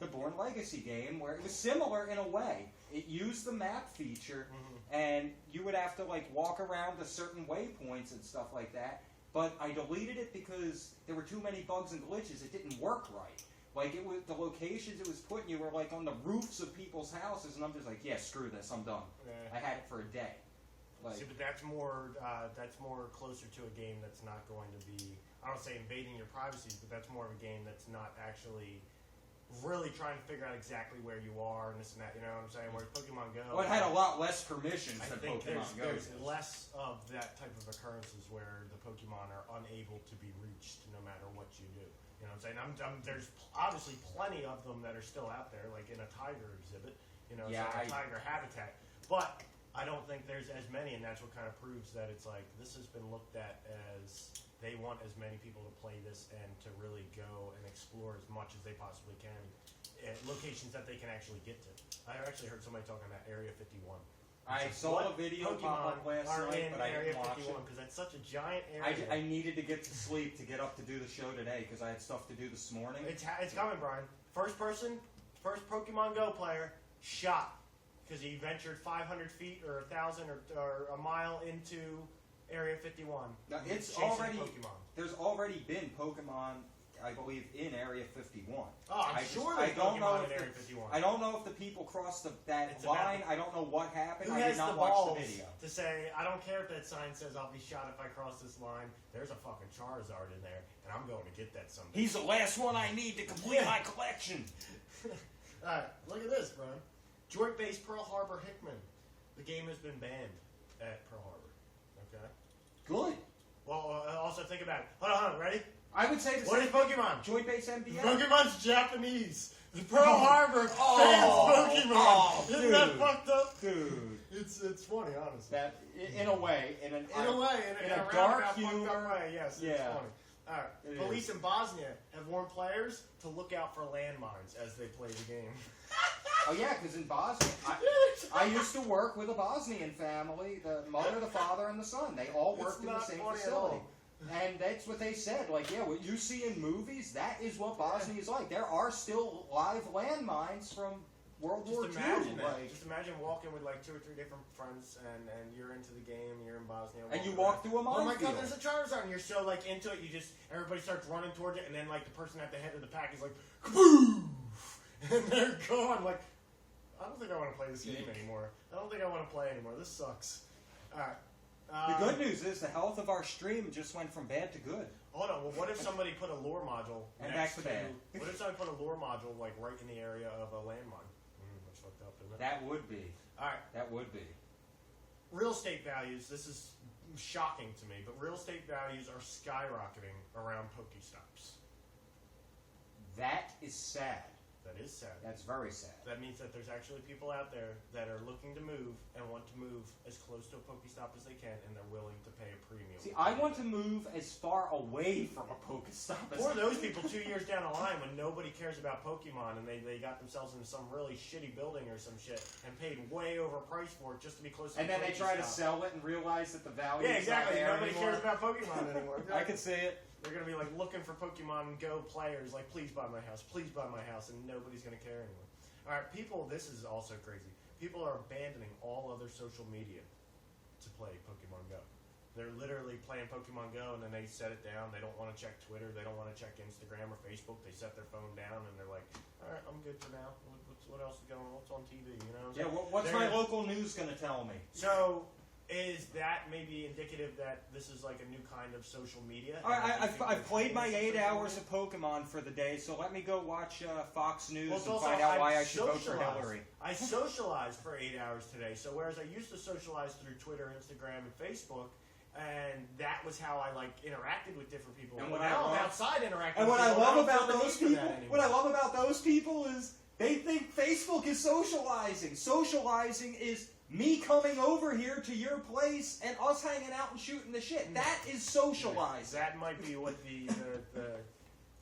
the Born Legacy game, where it was similar in a way. It used the map feature, and you would have to like walk around to certain waypoints and stuff like that. But I deleted it because there were too many bugs and glitches. It didn't work right. Like, it was, the locations it was putting you were like on the roofs of people's houses, and I'm just like, yeah, screw this, I'm done. Yeah. I had it for a day. Like, see, but that's more closer to a game that's not going to be, I don't say invading your privacy, but that's more of a game that's not actually really trying to figure out exactly where you are and this and that, you know what I'm saying? Whereas Pokemon Go... Well, it had a lot less permissions I than think Pokemon Go. there's less of that type of occurrences where the Pokemon are unable to be reached no matter what you do. You know what I'm saying? There's obviously plenty of them that are still out there, like in a tiger exhibit, you know, Yeah, a tiger habitat. But I don't think there's as many, and that's what kind of proves that it's like this has been looked at as they want as many people to play this and to really go and explore as much as they possibly can at locations that they can actually get to. I actually heard somebody talking about Area 51. I saw a video pop up last night, but I didn't watch it. Because that's such a giant area. I needed to get to sleep to get up to do the show today because I had stuff to do this morning. It's coming, Brian. First Pokemon Go player shot because he ventured 500 feet or 1,000 or a mile into Area 51. Now, it's chasing already Pokemon. There's already been Pokemon, I believe, in Area 51. Oh, I'm sure there's Pokemon in Area 51. I don't know if the people crossed that line. I don't know what happened. Who I has did not the watch balls the video. to say, I don't care if that sign says I'll be shot if I cross this line. There's a fucking Charizard in there, and I'm going to get that someday. He's the last one I need to complete my collection. Alright, look at this, Brian. Joint-based Pearl Harbor Hickman. The game has been banned at Pearl Harbor. Okay? Good. Well, also think about it. Hold on, ready? I would say the What same is Pokemon? Joint-based MBA. Pokemon's Japanese. The Pearl Harbor bans Pokemon. Isn't that fucked up? Dude. It's funny, honestly. That, in a way, in a dark humor. fucked up way, yes, Yeah. it's funny. Alright, police in Bosnia have warned players to look out for landmines as they play the game. Oh yeah, because in Bosnia, I used to work with a Bosnian family, the mother, the father, and the son. They all worked in the same facility. And that's what they said. Like, yeah, what you see in movies, that is what Bosnia is like. There are still live landmines from World War II. Just imagine walking with like 2 or 3 different friends, and you're into the game, you're in Bosnia. And you walk through a minefield. Oh my god, there's a Charizard, and you're so like into it, everybody starts running towards it, and then like the person at the head of the pack is like, kaboom! And they're gone. Like, I don't think I want to play this game anymore. I don't think I want to play anymore. This sucks. Alright. The good news is the health of our stream just went from bad to good. Hold on. Well, what if somebody put a lure module And next back to bad. What if somebody put a lure module like right in the area of a landmine? That's fucked up, isn't it? That would be. All right. That would be. Real estate values. This is shocking to me, but real estate values are skyrocketing around Pokestops. That is sad. That is sad. That's very sad. That means that there's actually people out there that are looking to move and want to move as close to a Pokestop as they can, and they're willing to pay a premium. See, I want to move as far away from a Pokestop as Or those people 2 years down the line when nobody cares about Pokemon and they got themselves into some really shitty building or some shit and paid way over price for it just to be close to and the then they try to Pokestop. sell it and realize that the value Yeah, is not exactly. there Nobody anymore. cares about Pokemon anymore. I can see it. They're going to be like looking for Pokemon Go players, like, please buy my house, and nobody's going to care anymore. All right, people, this is also crazy. People are abandoning all other social media to play Pokemon Go. They're literally playing Pokemon Go, and then they set it down. They don't want to check Twitter. They don't want to check Instagram or Facebook. They set their phone down, and they're like, all right, I'm good for now. What else is going on? What's on TV? You know? Yeah, what's my local news going to tell me? So... is that maybe indicative that this is like a new kind of social media? I've played my 8 hours of Pokemon for the day, so let me go watch Fox News and find out why I should vote for Hillary. I socialized for 8 hours today, so whereas I used to socialize through Twitter, Instagram, and Facebook, and that was how I like interacted with different people. And now I'm outside interacting. And what I love about those people is they think Facebook is socializing. Socializing is me coming over here to your place and us hanging out and shooting the shit. That is socializing. That might be what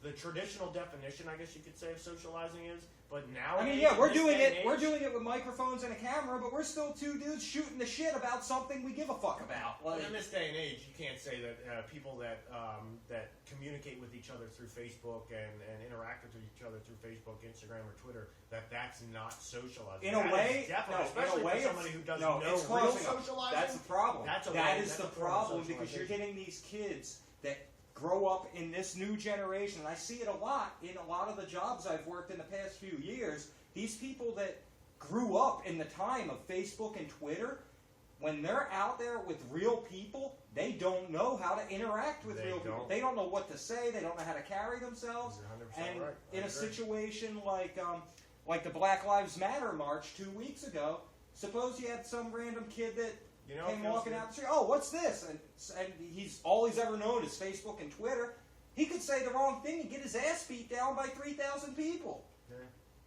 the traditional definition, I guess you could say, of socializing is. But now, I mean, yeah, we're doing it. We're doing it with microphones and a camera, but we're still 2 dudes shooting the shit about something we give a fuck about. Well, in this day and age, you can't say that people that communicate with each other through Facebook and interact with each other through Facebook, Instagram, or Twitter, that's not socializing. In a way, especially for somebody who doesn't know real socializing. That's the problem. That is the problem, because you're getting these kids that grow up in this new generation. And I see it a lot in a lot of the jobs I've worked in the past few years. These people that grew up in the time of Facebook and Twitter, when they're out there with real people, they don't know how to interact with real people. They don't know what to say. They don't know how to carry themselves. And right. in a situation like the Black Lives Matter march 2 weeks ago, suppose you had some random kid that came walking out the street. Oh, what's this? And all he's ever known is Facebook and Twitter. He could say the wrong thing and get his ass beat down by 3,000 people. Yeah.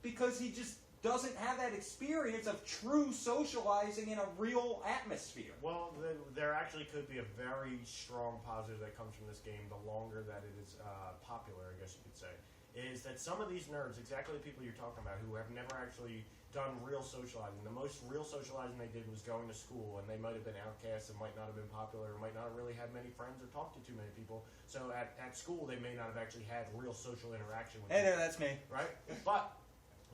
Because he just doesn't have that experience of true socializing in a real atmosphere. Well, there actually could be a very strong positive that comes from this game the longer that it is popular, I guess you could say, is that some of these nerds, exactly the people you're talking about, who have never actually done real socializing, the most real socializing they did was going to school, and they might have been outcasts and might not have been popular, or might not have really had many friends or talked to too many people. So at school, they may not have actually had real social interaction with Hey people. there, that's me. Right? But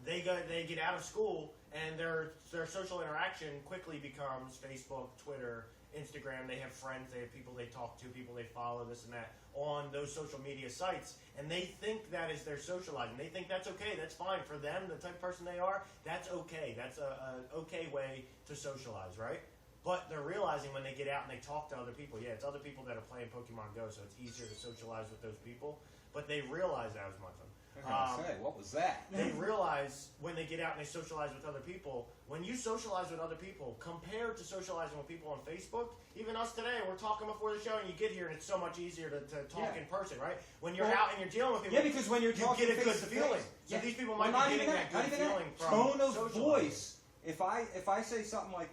they get out of school, and their social interaction quickly becomes Facebook, Twitter, Instagram. They have friends, they have people they talk to, people they follow, this and that, on those social media sites, and they think that is their socializing. They think that's okay, that's fine. For them, the type of person they are, that's okay. That's an okay way to socialize, right? But they're realizing when they get out and they talk to other people, it's other people that are playing Pokemon Go, so it's easier to socialize with those people, but they realize that was one thing. What was that? They realize when they get out and they socialize with other people, when you socialize with other people compared to socializing with people on Facebook, even us today, we're talking before the show and you get here and it's so much easier to talk in person, right? When you're out and you're dealing with people, because when you're talking, you get a good feeling. So these people might be getting that good feeling from tone of socializing. voice. If I say something like,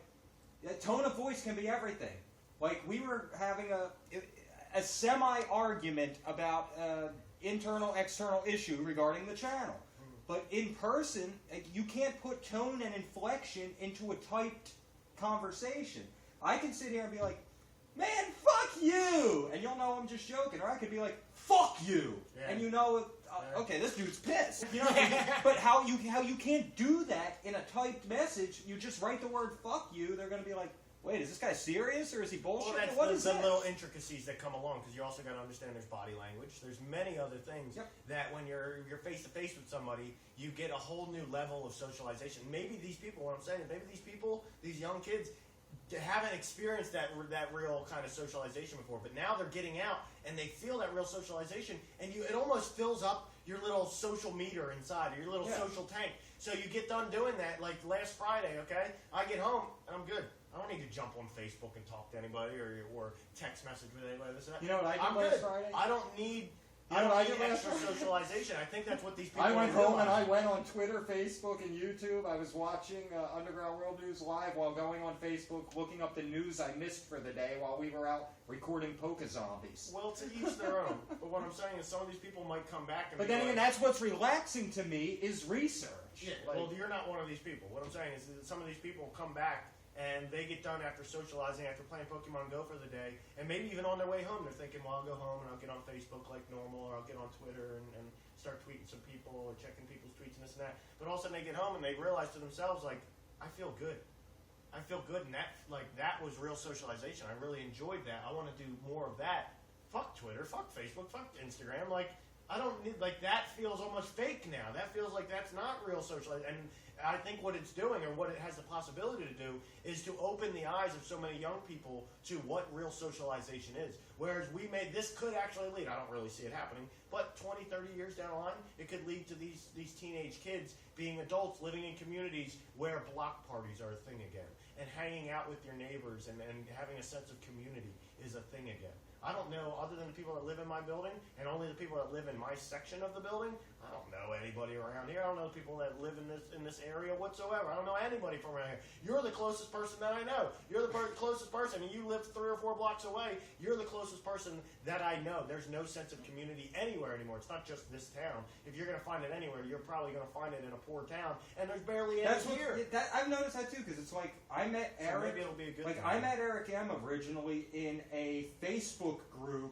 tone of voice can be everything. Like, we were having a semi-argument about internal, external issue regarding the channel. But in person, you can't put tone and inflection into a typed conversation. I can sit here and be like, man, fuck you! And you'll know I'm just joking. Or I could be like, fuck you! Yeah. And you know, okay, this dude's pissed. You know what I mean? But how you can't do that in a typed message, you just write the word fuck you, they're going to be like, wait, is this guy serious or is he bullshit? Well, that's the little intricacies that come along, because you also got to understand there's body language. There's many other things that when you're face to face with somebody, you get a whole new level of socialization. Maybe these people, what I'm saying is, maybe these people, these young kids, haven't experienced that real kind of socialization before, but now they're getting out and they feel that real socialization, and it almost fills up your little social meter inside, or your little social tank. So you get done doing that, like last Friday, okay? I get home and I'm good. I don't need to jump on Facebook and talk to anybody or text message with anybody. This and that. You know what I did last Friday? I don't need extra socialization. I think that's what these people I went home and I went on Twitter, Facebook, and YouTube. I was watching Underground World News Live while going on Facebook, looking up the news I missed for the day while we were out recording Poke-zombies. Well, to each their own. But what I'm saying is some of these people might come back and But then again, that's what's relaxing to me is research. Yeah, well, you're not one of these people. What I'm saying is that some of these people come back and they get done after socializing, after playing Pokemon Go for the day, and maybe even on their way home, they're thinking, well, I'll go home and I'll get on Facebook like normal, or I'll get on Twitter and start tweeting some people or checking people's tweets and this and that. But all of a sudden they get home and they realize to themselves, like, I feel good. I feel good, and that was real socialization. I really enjoyed that. I want to do more of that. Fuck Twitter, fuck Facebook, fuck Instagram. Like, I don't need, that feels almost fake now. That feels like that's not real socialization. And I think what it's doing, or what it has the possibility to do, is to open the eyes of so many young people to what real socialization is. Whereas this could actually lead, I don't really see it happening, but 20, 30 years down the line, it could lead to these teenage kids being adults, living in communities where block parties are a thing again. And hanging out with your neighbors and having a sense of community is a thing again. I don't know, other than the people that live in my building, and only the people that live in my section of the building, I don't know anybody around here. I don't know people that live in this area whatsoever. I don't know anybody from around here. You're the closest person that I know. You're the closest person, and you live 3 or 4 blocks away. You're the closest person that I know. There's no sense of community anywhere anymore. It's not just this town. If you're going to find it anywhere, you're probably going to find it in a poor town, and there's barely any here. I've noticed that too, because it's like I met Eric. Maybe it'll be a good thing. I met Eric M. originally in a Facebook group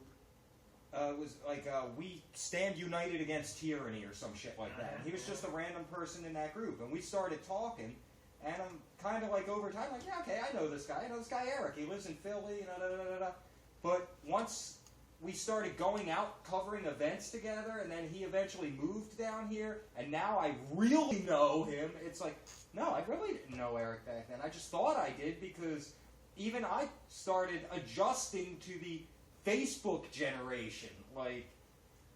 It was like, we stand united against tyranny or some shit like that. And he was just a random person in that group. And we started talking, and I'm kind of like over time, like, yeah, okay, I know this guy. I know this guy Eric. He lives in Philly, and da-da-da-da-da. But once we started going out covering events together, and then he eventually moved down here, and now I really know him. It's like, no, I really didn't know Eric back then. I just thought I did because even I started adjusting to the Facebook generation. Like,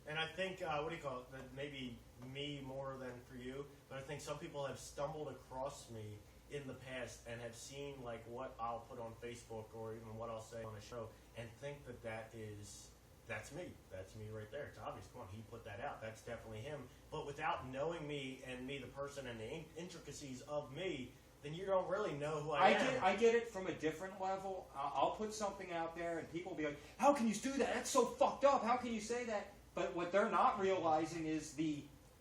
and I think, what do you call it, that maybe me more than for you, but I think some people have stumbled across me in the past and have seen, like, what I'll put on Facebook or even what I'll say on a show and think that that's me. That's me right there. It's obvious. Come on, he put that out. That's definitely him. But without knowing me and me, the person, and the intricacies of me, then you don't really know who I am. I get it from a different level. I'll put something out there, and people will be like, how can you do that? That's so fucked up. How can you say that? But what they're not realizing is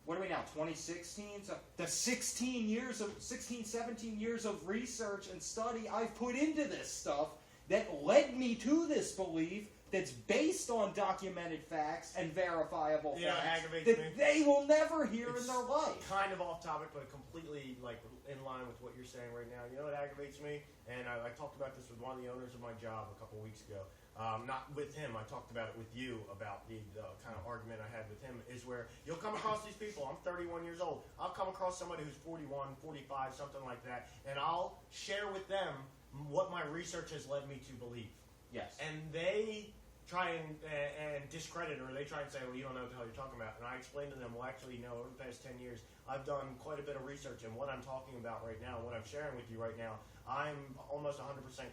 what are we now, 2016? So the 17 years of research and study I've put into this stuff that led me to this belief that's based on documented facts and verifiable facts aggravates that me. they will never hear in their life. Kind of off topic, but completely like in line with what you're saying right now. You know what aggravates me? And I talked about this with one of the owners of my job a couple weeks ago. Not with him. I talked about it with you about the kind of argument I had with him is where you'll come across these people. I'm 31 years old. I'll come across somebody who's 41, 45, something like that, and I'll share with them what my research has led me to believe. Yes. And they try and discredit, or they try and say, well, you don't know what the hell you're talking about. And I explain to them, well, actually, no, over the past 10 years, I've done quite a bit of research, and what I'm talking about right now, what I'm sharing with you right now, I'm almost 100%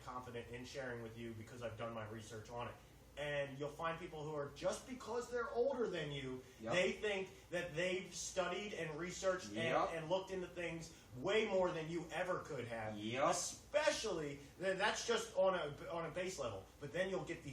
confident in sharing with you because I've done my research on it. And you'll find people who are, just because they're older than you, they think that they've studied and researched and looked into things way more than you ever could have. Especially, that's just on a base level. But then you'll get these